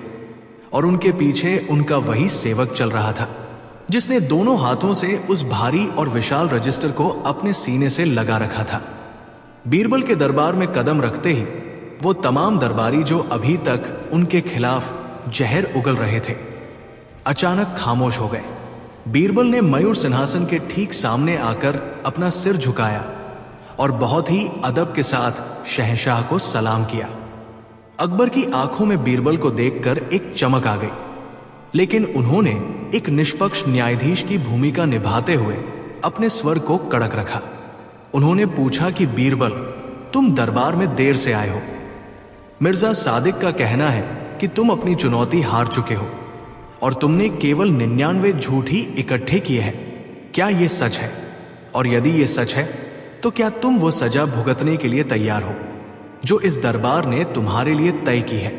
और उनके पीछे उनका वही सेवक चल रहा था जिसने दोनों हाथों से उस भारी और विशाल रजिस्टर को अपने सीने से लगा रखा था। बीरबल के दरबार में कदम रखते ही वो तमाम दरबारी जो अभी तक उनके खिलाफ जहर उगल रहे थे अचानक खामोश हो गए। बीरबल ने मयूर सिंहासन के ठीक सामने आकर अपना सिर झुकाया और बहुत ही अदब के साथ शहंशाह को सलाम किया। अकबर की आंखों में बीरबल को देखकर एक चमक आ गई, लेकिन उन्होंने एक निष्पक्ष न्यायाधीश की भूमिका निभाते हुए अपने स्वर को कड़क रखा। उन्होंने पूछा कि बीरबल, तुम दरबार में देर से आए हो। मिर्जा सादिक का कहना है कि तुम अपनी चुनौती हार चुके हो और तुमने केवल 99 झूठ ही इकट्ठे किए हैं। क्या यह सच है? और यदि यह सच है तो क्या तुम वो सजा भुगतने के लिए तैयार हो जो इस दरबार ने तुम्हारे लिए तय की है?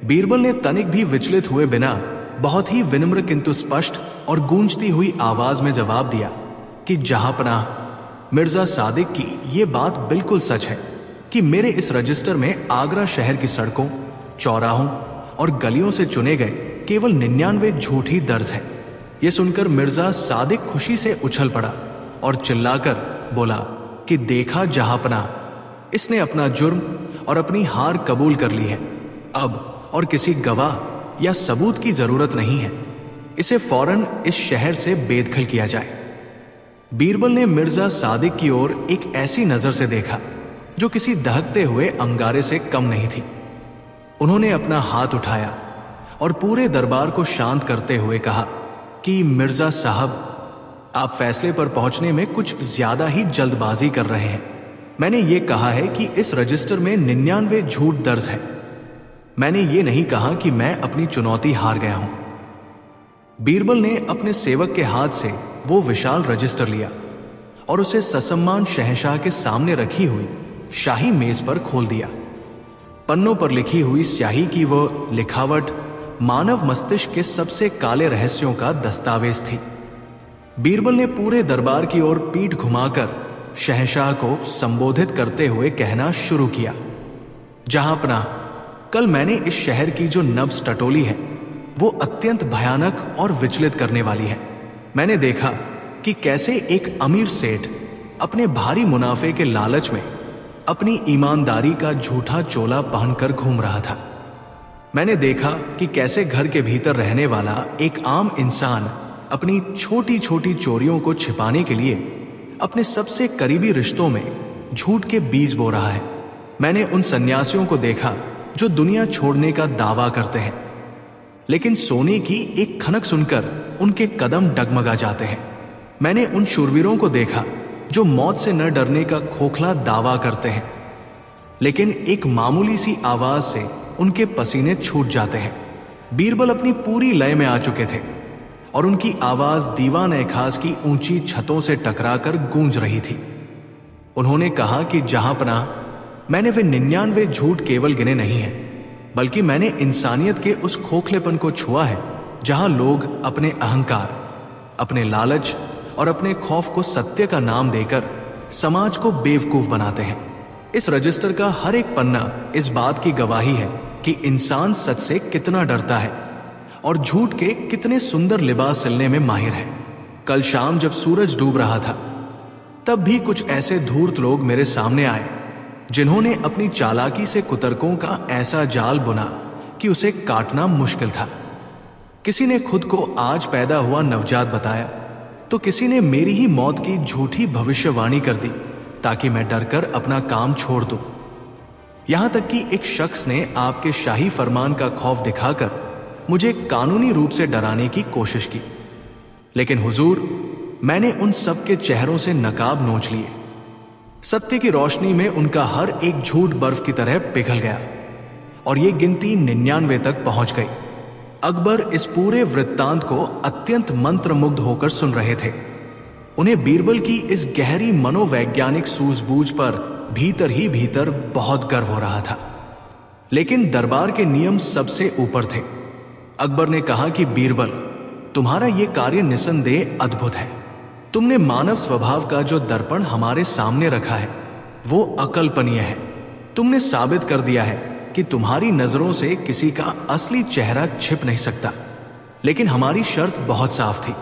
बीरबल ने तनिक भी विचलित हुए बिना बहुत ही विनम्र किंतु स्पष्ट और गूंजती हुई आवाज में जवाब दिया कि जहांपनाह, मिर्जा सादिक की ये बात बिल्कुल सच है कि मेरे इस रजिस्टर में आगरा शहर की सड़कों, चौराहों और गलियों से चुने गए केवल 99 झूठ ही दर्ज है। यह सुनकर मिर्जा सादिक खुशी से उछल पड़ा और चिल्लाकर बोला कि देखा जहांपनाह, इसने अपना जुर्म और अपनी हार कबूल कर ली है। अब और किसी गवाह या सबूत की जरूरत नहीं है। इसे फौरन इस शहर से बेदखल किया जाए। बीरबल ने मिर्जा सादिक की ओर एक ऐसी नजर से देखा जो किसी दहकते हुए अंगारे से कम नहीं थी। उन्होंने अपना हाथ उठाया और पूरे दरबार को शांत करते हुए कहा कि मिर्जा साहब, आप फैसले पर पहुंचने में कुछ ज्यादा ही जल्दबाजी कर रहे हैं। मैंने ये कहा है कि इस रजिस्टर में 99 झूठ दर्ज है। मैंने ये नहीं कहा कि मैं अपनी चुनौती हार गया हूं। बीरबल ने अपने सेवक के हाथ से वो विशाल रजिस्टर लिया और उसे ससम्मान शहंशाह के सामने रखी हुई शाही मेज पर खोल दिया। पन्नों पर लिखी हुई स्याही की वो लिखावट मानव मस्तिष्क के सबसे काले रहस्यों का दस्तावेज थी। बीरबल ने पूरे दरबार की ओर पीठ घुमाकर शहंशाह को संबोधित करते हुए कहना शुरू किया, जहांपना, कल मैंने इस शहर की जो नब्ज टटोली है वो अत्यंत भयानक और विचलित करने वाली है। मैंने देखा कि कैसे एक अमीर सेठ अपने भारी मुनाफे के लालच में अपनी ईमानदारी का झूठा चोला पहनकर घूम रहा था। मैंने देखा कि कैसे घर के भीतर रहने वाला एक आम इंसान अपनी छोटी छोटी चोरियों को छिपाने के लिए अपने सबसे करीबी रिश्तों में झूठ के बीज बो रहा है। मैंने उन सन्यासियों को देखा जो दुनिया छोड़ने का दावा करते हैं, लेकिन सोने की एक खनक सुनकर उनके कदम डगमगा जाते हैं। मैंने उन शूरवीरों को देखा जो मौत से न डरने का खोखला दावा करते हैं, लेकिन एक मामूली सी आवाज से उनके पसीने छूट जाते हैं। बीरबल अपनी पूरी लय में आ चुके थे और उनकी आवाज दीवान खास की ऊंची छतों से टकराकर गूंज रही थी। उन्होंने कहा कि जहांपना, मैंने वे 99 झूठ केवल गिने नहीं हैं, बल्कि मैंने इंसानियत के उस खोखलेपन को छुआ है जहां लोग अपने अहंकार, अपने लालच और अपने खौफ को सत्य का नाम देकर समाज को बेवकूफ बनाते हैं। इस रजिस्टर का हर एक पन्ना इस बात की गवाही है कि इंसान सच से कितना डरता है और झूठ के कितने सुंदर लिबास सिलने में माहिर है। कल शाम जब सूरज डूब रहा था, तब भी कुछ ऐसे धूर्त लोग मेरे सामने आए जिन्होंने अपनी चालाकी से कुतर्कों का ऐसा जाल बुना कि उसे काटना मुश्किल था। किसी ने खुद को आज पैदा हुआ नवजात बताया, तो किसी ने मेरी ही मौत की झूठी भविष्यवाणी कर दी ताकि मैं डरकर अपना काम छोड़ दूं। यहां तक कि एक शख्स ने आपके शाही फरमान का खौफ दिखाकर मुझे कानूनी रूप से डराने की कोशिश की, लेकिन हुजूर, मैंने उन सब के चेहरों से नकाब नोच लिए। सत्य की रोशनी में उनका हर एक झूठ बर्फ की तरह पिघल गया और ये गिनती 99 तक पहुंच गई। अकबर इस पूरे वृत्तांत को अत्यंत मंत्रमुग्ध होकर सुन रहे थे। उन्हें बीरबल की इस गहरी मनोवैज्ञानिक सूझबूझ पर भीतर ही भीतर बहुत गर्व हो रहा था, लेकिन दरबार के नियम सबसे ऊपर थे। अकबर ने कहा कि बीरबल, तुम्हारा यह कार्य निसंदेह अद्भुत है। तुमने मानव स्वभाव का जो दर्पण हमारे सामने रखा है वो अकल्पनीय है। तुमने साबित कर दिया है कि तुम्हारी नजरों से किसी का असली चेहरा छिप नहीं सकता, लेकिन हमारी शर्त बहुत साफ थी।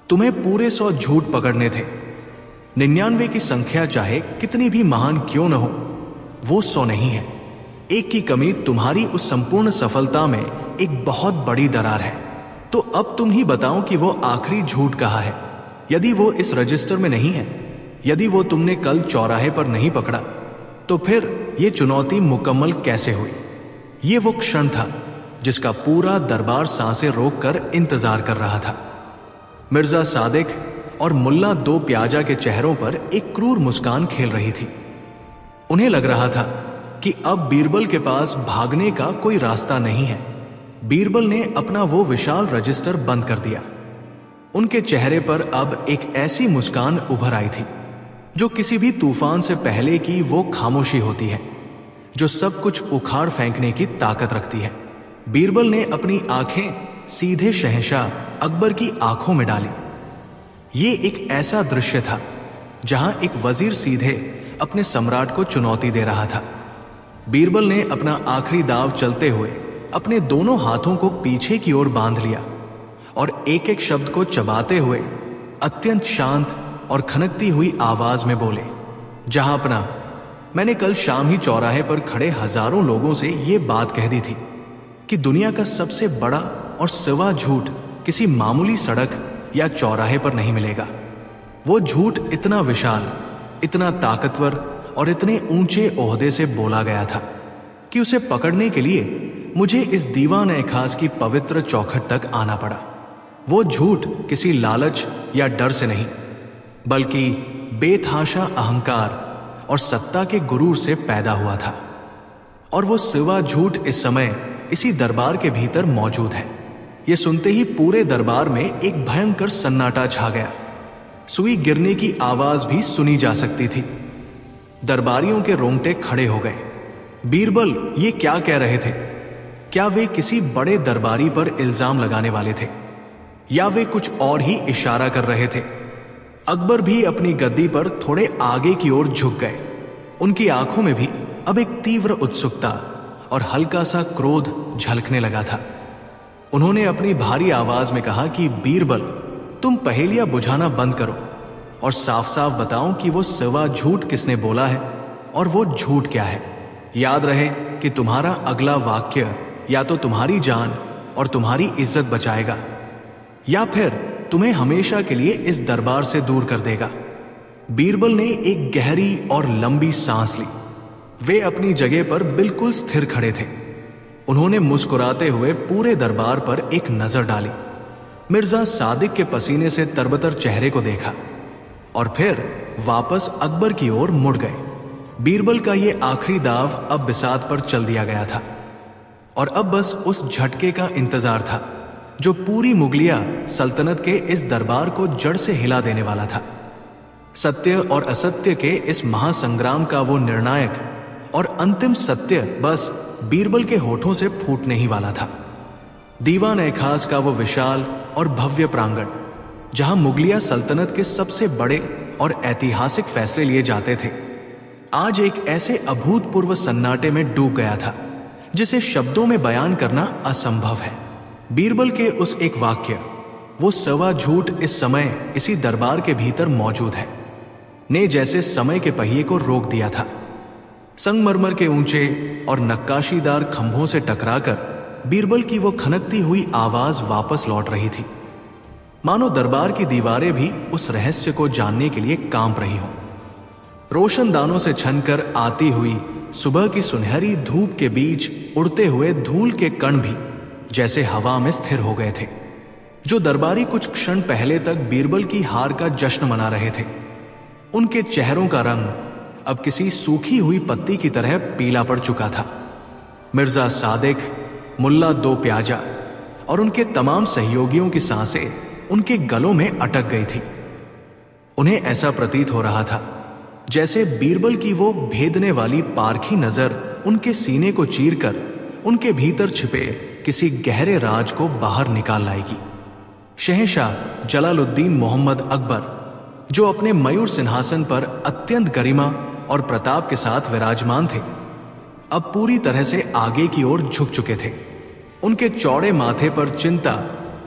तुम्हें पूरे 100 झूठ पकड़ने थे। 99 की संख्या चाहे कितनी भी महान क्यों न हो, वो 100 नहीं है। एक की कमी तुम्हारी उस संपूर्ण सफलता में एक बहुत बड़ी दरार है। तो अब तुम ही बताओ कि वो आखिरी झूठ कहाँ है। यदि वो इस रजिस्टर में नहीं है, यदि वो तुमने कल चौराहे पर नहीं पकड़ा, तो फिर ये चुनौती मुकम्मल कैसे हुई? ये वो क्षण था जिसका पूरा दरबार सांसें रोककर इंतजार कर रहा था। मिर्जा सादिक और मुल्ला दो प्याजा के चेहरों पर एक क्रूर मुस्कान खेल रही थी। उन्हें लग रहा था कि अब बीरबल के पास भागने का कोई रास्ता नहीं है। बीरबल ने अपना वो विशाल रजिस्टर बंद कर दिया। उनके चेहरे पर अब एक ऐसी मुस्कान उभर आई थी जो किसी भी तूफान से पहले की वो खामोशी होती है जो सब कुछ उखाड़ फेंकने की ताकत रखती है। बीरबल ने अपनी आंखें सीधे शहंशाह अकबर की आंखों में डाली। ये एक ऐसा दृश्य था जहां एक वजीर सीधे अपने सम्राट को चुनौती दे रहा था। बीरबल ने अपना आखिरी दाव चलते हुए अपने दोनों हाथों को पीछे की ओर बांध लिया और एक एक शब्द को चबाते हुए अत्यंत शांत और खनकती हुई आवाज में बोले, जहांपना, मैंने कल शाम ही चौराहे पर खड़े हजारों लोगों से ये बात कह दी थी कि दुनिया का सबसे बड़ा और सिवा झूठ किसी मामूली सड़क या चौराहे पर नहीं मिलेगा। वो झूठ इतना विशाल, इतना ताकतवर और इतने ऊंचे ओहदे से बोला गया था कि उसे पकड़ने के लिए मुझे इस दीवान ए खास की पवित्र चौखट तक आना पड़ा। वो झूठ किसी लालच या डर से नहीं, बल्कि बेतहाशा अहंकार और सत्ता के गुरूर से पैदा हुआ था। और वो सिवा झूठ इस समय इसी दरबार के भीतर मौजूद है। ये सुनते ही पूरे दरबार में एक भयंकर सन्नाटा छा गया। सुई गिरने की आवाज भी सुनी जा सकती थी। दरबारियों के रोंगटे खड़े हो गए। बीरबल ये क्या कह रहे थे? क्या वे किसी बड़े दरबारी पर इल्जाम लगाने वाले थे, या वे कुछ और ही इशारा कर रहे थे? अकबर भी अपनी गद्दी पर थोड़े आगे की ओर झुक गए। उनकी आंखों में भी अब एक तीव्र उत्सुकता और हल्का सा क्रोध झलकने लगा था। उन्होंने अपनी भारी आवाज में कहा कि बीरबल, तुम पहेलियां बुझाना बंद करो और साफ साफ बताओ कि वो सिवा झूठ किसने बोला है और वो झूठ क्या है। याद रहे कि तुम्हारा अगला वाक्य या तो तुम्हारी जान और तुम्हारी इज्जत बचाएगा, या फिर तुम्हें हमेशा के लिए इस दरबार से दूर कर देगा। बीरबल ने एक गहरी और लंबी सांस ली। वे अपनी जगह पर बिल्कुल स्थिर खड़े थे। उन्होंने मुस्कुराते हुए पूरे दरबार पर एक नजर डाली, मिर्जा सादिक के पसीने से तरबतर चेहरे को देखा और फिर वापस अकबर की ओर मुड़ गए। बीरबल का ये आखिरी दाव अब बिसात पर चल दिया गया था और अब बस उस झटके का इंतजार था जो पूरी मुगलिया सल्तनत के इस दरबार को जड़ से हिला देने वाला था। सत्य और असत्य के इस महासंग्राम का वो निर्णायक और अंतिम सत्य बस बीरबल के होठों से फूटने ही वाला था। दीवान ए खास का वो विशाल और भव्य प्रांगण, जहां मुगलिया सल्तनत के सबसे बड़े और ऐतिहासिक फैसले लिए जाते थे, आज एक ऐसे अभूतपूर्व सन्नाटे में डूब गया था जिसे शब्दों में बयान करना असंभव है। बीरबल के उस एक वाक्य, वो सवा झूठ इस समय इसी दरबार के भीतर मौजूद है, ने जैसे समय के पहिए को रोक दिया था। संगमरमर के ऊंचे और नक्काशीदार खंभों से टकराकर बीरबल की वो खनकती हुई आवाज वापस लौट रही थी, मानो दरबार की दीवारें भी उस रहस्य को जानने के लिए कांप रही हों। रोशनदानों से छनकर आती हुई सुबह की सुनहरी धूप के बीच उड़ते हुए धूल के कण भी जैसे हवा में स्थिर हो गए थे। जो दरबारी कुछ क्षण पहले तक बीरबल की हार का जश्न मना रहे थे, उनके चेहरों का रंग अब किसी सूखी हुई पत्ती की तरह पीला पड़ चुका था। मिर्जा सादिक, मुल्ला दो प्याजा और उनके तमाम सहयोगियों की सांसें उनके गलों में अटक गई थी। उन्हें ऐसा प्रतीत हो रहा था जैसे बीरबल की वो भेदने वाली पारखी नजर उनके सीने को चीरकर उनके भीतर छिपे किसी गहरे राज को बाहर निकाल लाएगी। शहंशाह जलालुद्दीन मोहम्मद अकबर, जो अपने मयूर सिंहासन पर अत्यंत गरिमा और प्रताप के साथ विराजमान थे, अब पूरी तरह से आगे की ओर झुक चुके थे। उनके चौड़े माथे पर चिंता,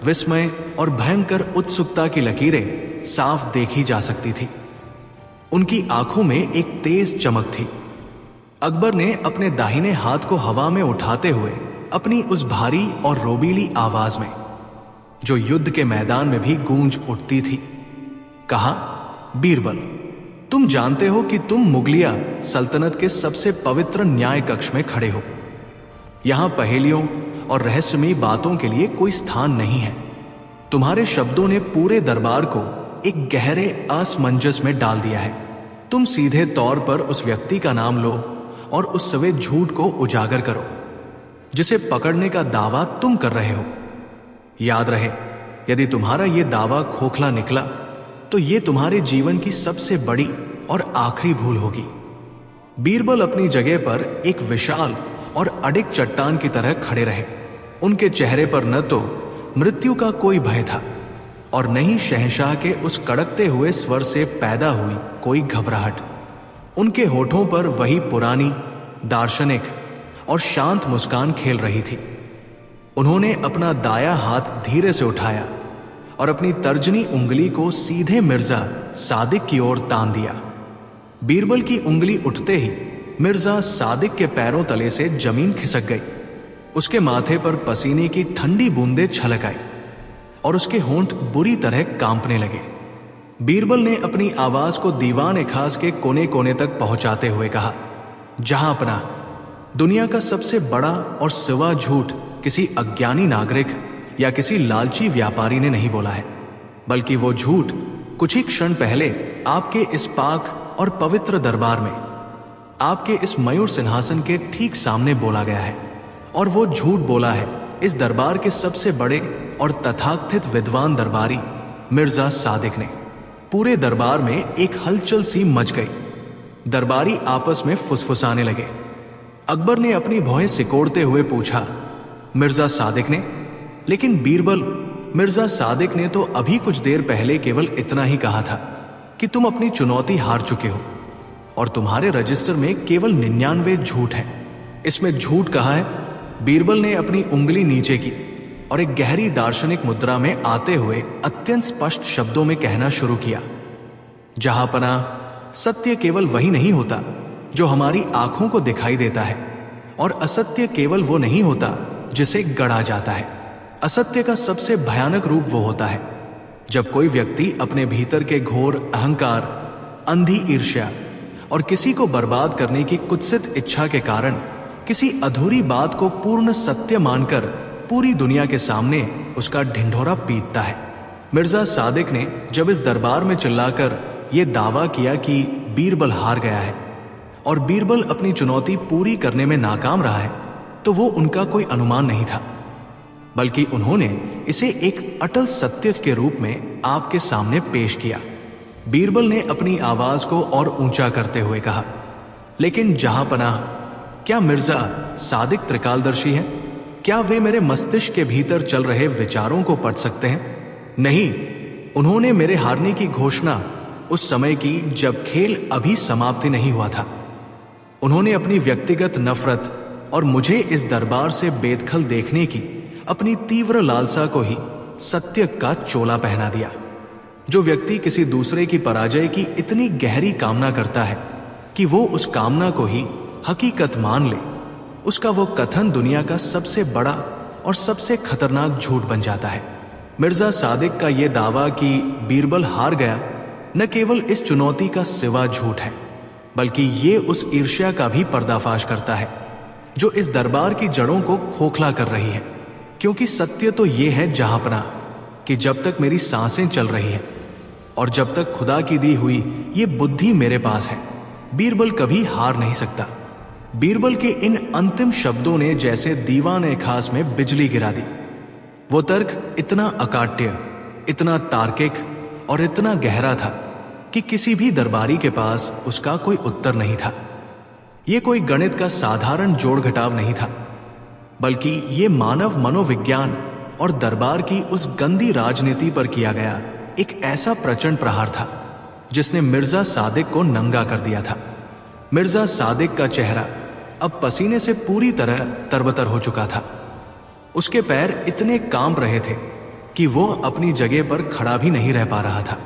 विस्मय और भयंकर उत्सुकता की लकीरें साफ देखी जा सकती थी। उनकी आंखों में एक तेज चमक थी। अकबर ने अपने दाहिने हाथ को हवा में उठाते हुए अपनी उस भारी और रोबीली आवाज में, जो युद्ध के मैदान में भी गूंज उठती थी, कहा, बीरबल, तुम जानते हो कि तुम मुगलिया सल्तनत के सबसे पवित्र न्याय कक्ष में खड़े हो। यहां पहेलियों और रहस्यमयी बातों के लिए कोई स्थान नहीं है। तुम्हारे शब्दों ने पूरे दरबार को एक गहरे असमंजस में डाल दिया है। तुम सीधे तौर पर उस व्यक्ति का नाम लो और उस सवे झूठ को उजागर करो जिसे पकड़ने का दावा तुम कर रहे हो। याद रहे, यदि तुम्हारा यह दावा खोखला निकला तो यह तुम्हारे जीवन की सबसे बड़ी और आखिरी भूल होगी। बीरबल अपनी जगह पर एक विशाल और अडिग चट्टान की तरह खड़े रहे। उनके चेहरे पर न तो मृत्यु का कोई भय था और न ही शहंशाह के उस कड़कते हुए स्वर से पैदा हुई कोई घबराहट। उनके होठों पर वही पुरानी, दार्शनिक और शांत मुस्कान खेल रही थी। उन्होंने अपना दाया हाथ धीरे से उठाया और अपनी तर्जनी उंगली को सीधे मिर्जा सादिक की ओर तान दिया। बीरबल की उंगली उठते ही मिर्जा सादिक के पैरों तले से जमीन खिसक गई। उसके माथे पर पसीने की ठंडी बूंदें छलक आई और उसके होंठ बुरी तरह कांपने लगे। बीरबल ने अपनी आवाज को दीवान ए खास के कोने कोने तक पहुंचाते हुए कहा, जहां अपना, दुनिया का सबसे बड़ा और सिवा झूठ किसी अज्ञानी नागरिक या किसी लालची व्यापारी ने नहीं बोला है, बल्कि वो झूठ कुछ ही क्षण पहले आपके इस पाक और पवित्र दरबार में, आपके इस मयूर सिंहासन के ठीक सामने बोला गया है। और वो झूठ बोला है इस दरबार के सबसे बड़े और तथाकथित विद्वान दरबारी मिर्जा सादिक ने। पूरे दरबार में एक हलचल सी मच गई। दरबारी आपस में फुसफुसाने लगे। अकबर ने अपनी भौहें सिकोड़ते हुए पूछा, मिर्जा सादिक ने? लेकिन बीरबल, मिर्जा सादिक ने तो अभी कुछ देर पहले केवल इतना ही कहा था कि तुम अपनी चुनौती हार चुके हो और तुम्हारे रजिस्टर में केवल 99 झूठ है। इसमें झूठ कहा है? बीरबल ने अपनी उंगली नीचे की और एक गहरी दार्शनिक मुद्रा में आते हुए अत्यंत स्पष्ट शब्दों में कहना शुरू किया, जहांपना, सत्य केवल वही नहीं होता जो हमारी आंखों को दिखाई देता है, और असत्य केवल वो नहीं होता जिसे गढ़ा जाता है। असत्य का सबसे भयानक रूप वो होता है जब कोई व्यक्ति अपने भीतर के घोर अहंकार, अंधी ईर्ष्या और किसी को बर्बाद करने की कुत्सित इच्छा के कारण किसी अधूरी बात को पूर्ण सत्य मानकर पूरी दुनिया के सामने उसका ढिंढोरा पीटता है। मिर्जा सादिक ने जब इस दरबार में चिल्लाकर यह दावा किया कि बीरबल हार गया है और बीरबल अपनी चुनौती पूरी करने में नाकाम रहा है, तो वो उनका कोई अनुमान नहीं था, बल्कि उन्होंने इसे एक अटल सत्य के रूप में आपके सामने पेश किया। बीरबल ने अपनी आवाज को और ऊंचा करते हुए कहा, लेकिन जहांपनाह, क्या मिर्जा सादिक त्रिकालदर्शी हैं? क्या वे मेरे मस्तिष्क के भीतर चल रहे विचारों को पढ़ सकते हैं? नहीं, उन्होंने मेरे हारने की घोषणा उस समय की जब खेल अभी समाप्ति नहीं हुआ था। उन्होंने अपनी व्यक्तिगत नफरत और मुझे इस दरबार से बेदखल देखने की अपनी तीव्र लालसा को ही सत्य का चोला पहना दिया। जो व्यक्ति किसी दूसरे की पराजय की इतनी गहरी कामना करता है कि वो उस कामना को ही हकीकत मान ले, उसका वो कथन दुनिया का सबसे बड़ा और सबसे खतरनाक झूठ बन जाता है। मिर्जा सादिक का यह दावा कि बीरबल हार गया न केवल इस चुनौती का सिवा झूठ है, बल्कि ये उस ईर्ष्या का भी पर्दाफाश करता है जो इस दरबार की जड़ों को खोखला कर रही है। क्योंकि सत्य तो ये है जहांपना कि जब तक मेरी सांसें चल रही हैं और जब तक खुदा की दी हुई ये बुद्धि मेरे पास है, बीरबल कभी हार नहीं सकता। बीरबल के इन अंतिम शब्दों ने जैसे दीवाने खास में बिजली गिरा दी। वो तर्क इतना अकाट्य, इतना तार्किक और इतना गहरा था कि किसी भी दरबारी के पास उसका कोई उत्तर नहीं था। ये कोई गणित का साधारण जोड़ घटाव नहीं था, बल्कि ये मानव मनोविज्ञान और दरबार की उस गंदी राजनीति पर किया गया एक ऐसा प्रचंड प्रहार था जिसने मिर्जा सादिक को नंगा कर दिया था। मिर्जा सादिक का चेहरा अब पसीने से पूरी तरह तरबतर हो चुका था। उसके पैर इतने कांप रहे थे कि वो अपनी जगह पर खड़ा भी नहीं रह पा रहा था।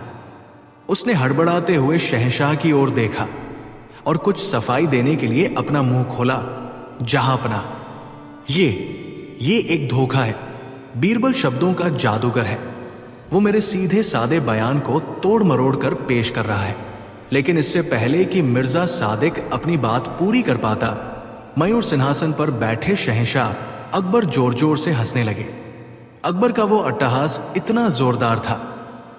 उसने हड़बड़ाते हुए शहंशाह की ओर देखा और कुछ सफाई देने के लिए अपना मुंह खोला। जहांपना, ये एक धोखा है। बीरबल शब्दों का जादूगर है। वो मेरे सीधे सादे बयान को तोड़ मरोड़ कर पेश कर रहा है, लेकिन इससे पहले कि मिर्जा सादिक अपनी बात पूरी कर पाता, मयूर सिंहासन पर बैठे शहंशाह अकबर जोर जोर से हंसने लगे। अकबर का वो अट्टहास इतना जोरदार था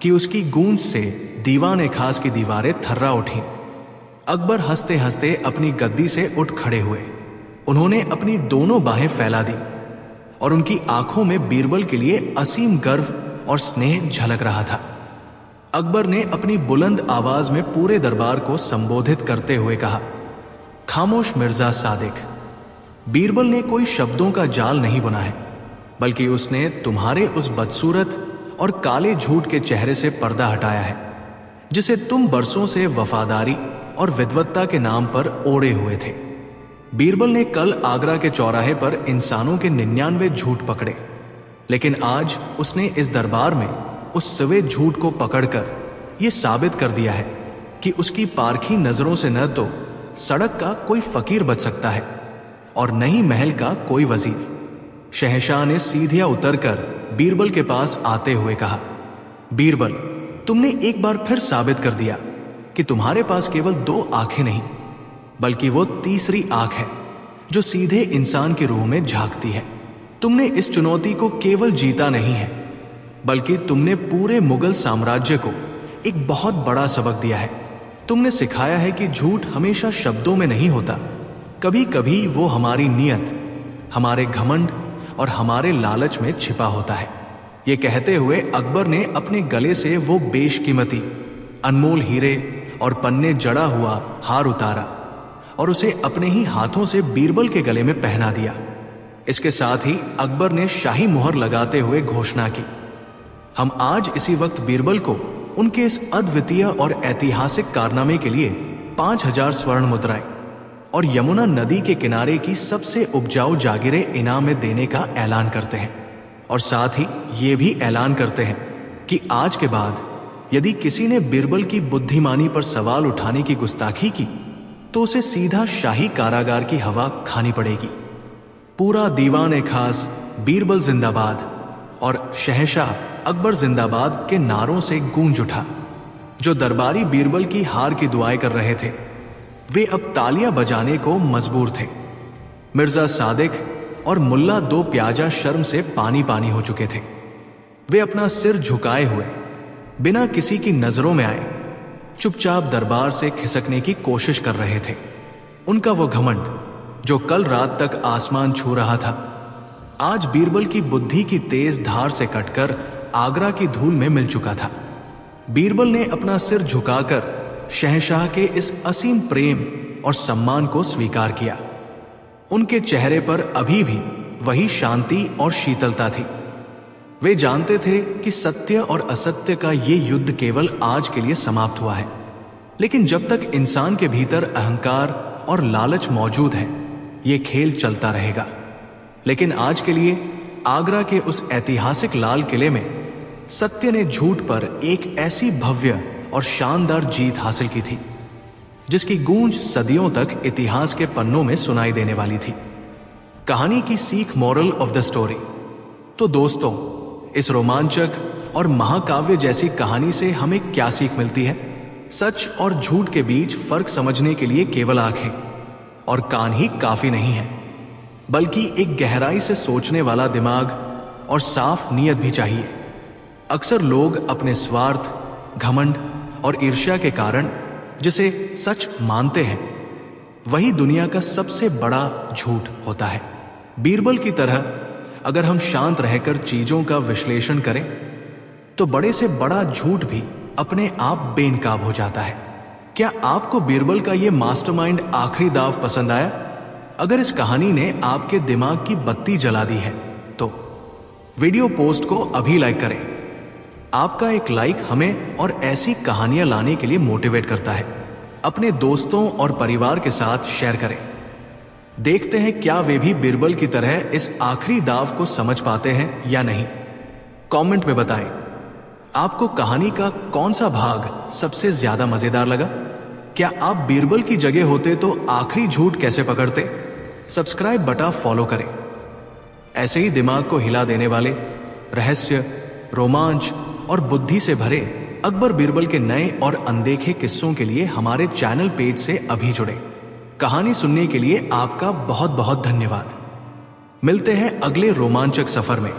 कि उसकी गूंज से दीवाने खास की दीवारें थर्रा उठी। अकबर हंसते हंसते अपनी गद्दी से उठ खड़े हुए। उन्होंने अपनी दोनों बाहें फैला दी और उनकी आंखों में बीरबल के लिए असीम गर्व और स्नेह झलक रहा था। अकबर ने अपनी बुलंद आवाज में पूरे दरबार को संबोधित करते हुए कहा, खामोश मिर्जा सादिक, बीरबल ने कोई शब्दों का जाल नहीं बुना है, बल्कि उसने तुम्हारे उस बदसूरत और काले झूठ के चेहरे से पर्दा हटाया है जिसे तुम बरसों से वफादारी और विद्वत्ता के नाम पर ओढ़े हुए थे। बीरबल ने कल आगरा के चौराहे पर इंसानों के 99 झूठ पकड़े, लेकिन आज उसने इस दरबार में उस सवे झूठ को पकड़कर यह साबित कर दिया है कि उसकी पारखी नजरों से न तो सड़क का कोई फकीर बच सकता है और न ही महल का कोई वजीर। शहंशाह ने सीधिया उतरकर बीरबल के पास आते हुए कहा, बीरबल, तुमने एक बार फिर साबित कर दिया कि तुम्हारे पास केवल 2 आंखें नहीं, बल्कि वो तीसरी आंख है जो सीधे इंसान की रूह में झांकती है। तुमने इस चुनौती को केवल जीता नहीं है, बल्कि तुमने पूरे मुगल साम्राज्य को एक बहुत बड़ा सबक दिया है। तुमने सिखाया है कि झूठ हमेशा शब्दों में नहीं होता, कभी कभी वो हमारी नीयत, हमारे घमंड और हमारे लालच में छिपा होता है। ये कहते हुए अकबर ने अपने गले से वो बेशकीमती अनमोल हीरे और पन्ने जड़ा हुआ हार उतारा और उसे अपने ही हाथों से बीरबल के गले में पहना दिया। इसके साथ ही अकबर ने शाही मुहर लगाते हुए घोषणा की, हम आज इसी वक्त बीरबल को उनके इस अद्वितीय और ऐतिहासिक कारनामे के लिए 5000 स्वर्ण मुद्राएं और यमुना नदी के किनारे की सबसे उपजाऊ जागीरें इनाम में देने का ऐलान करते हैं। और साथ ही ये भी ऐलान करते हैं कि आज के बाद यदि किसी ने बीरबल की बुद्धिमानी पर सवाल उठाने की गुस्ताखी की तो उसे सीधा शाही कारागार की हवा खानी पड़ेगी। पूरा दीवान खास बीरबल जिंदाबाद और शहंशाह अकबर जिंदाबाद के नारों से गूंज उठा। जो दरबारी बीरबल की हार की दुआएं कर रहे थे, वे अब तालियां बजाने को मजबूर थे। मिर्जा सादिक और मुल्ला दो प्याजा शर्म से पानी पानी हो चुके थे। वे अपना सिर झुकाए हुए, बिना किसी की नजरों में आए, चुपचाप दरबार से खिसकने की कोशिश कर रहे थे। उनका वो घमंड जो कल रात तक आसमान छू रहा था, आज बीरबल की बुद्धि की तेज धार से कटकर आगरा की धूल में मिल चुका था। बीरबल ने अपना सिर झुकाकर शहंशाह के इस असीम प्रेम और सम्मान को स्वीकार किया। उनके चेहरे पर अभी भी वही शांति और शीतलता थी। वे जानते थे कि सत्य और असत्य का ये युद्ध केवल आज के लिए समाप्त हुआ है, लेकिन जब तक इंसान के भीतर अहंकार और लालच मौजूद है, ये खेल चलता रहेगा। लेकिन आज के लिए आगरा के उस ऐतिहासिक लाल किले में सत्य ने झूठ पर एक ऐसी भव्य और शानदार जीत हासिल की थी जिसकी गूंज सदियों तक इतिहास के पन्नों में सुनाई देने वाली थी। कहानी की सीख, मॉरल ऑफ द स्टोरी। तो दोस्तों, इस रोमांचक और महाकाव्य जैसी कहानी से हमें क्या सीख मिलती है? सच और झूठ के बीच फर्क समझने के लिए केवल आंखें और कान ही काफी नहीं है, बल्कि एक गहराई से सोचने वाला दिमाग और साफ नीयत भी चाहिए। अक्सर लोग अपने स्वार्थ, घमंड और ईर्ष्या के कारण जिसे सच मानते हैं, वही दुनिया का सबसे बड़ा झूठ होता है। बीरबल की तरह अगर हम शांत रहकर चीजों का विश्लेषण करें तो बड़े से बड़ा झूठ भी अपने आप बेनकाब हो जाता है। क्या आपको बीरबल का ये मास्टरमाइंड आखिरी दाव पसंद आया? अगर इस कहानी ने आपके दिमाग की बत्ती जला दी है तो वीडियो पोस्ट को अभी लाइक करें। आपका एक लाइक हमें और ऐसी कहानियां लाने के लिए मोटिवेट करता है। अपने दोस्तों और परिवार के साथ शेयर करें। देखते हैं क्या वे भी बीरबल की तरह इस आखिरी दाव को समझ पाते हैं या नहीं। कमेंट में बताएं आपको कहानी का कौन सा भाग सबसे ज्यादा मजेदार लगा। क्या आप बीरबल की जगह होते तो आखिरी झूठ कैसे पकड़ते? सब्सक्राइब बटन फॉलो करें। ऐसे ही दिमाग को हिला देने वाले रहस्य, रोमांच और बुद्धि से भरे अकबर बीरबल के नए और अनदेखे किस्सों के लिए हमारे चैनल पेज से अभी जुड़े। कहानी सुनने के लिए आपका बहुत बहुत धन्यवाद। मिलते हैं अगले रोमांचक सफर में।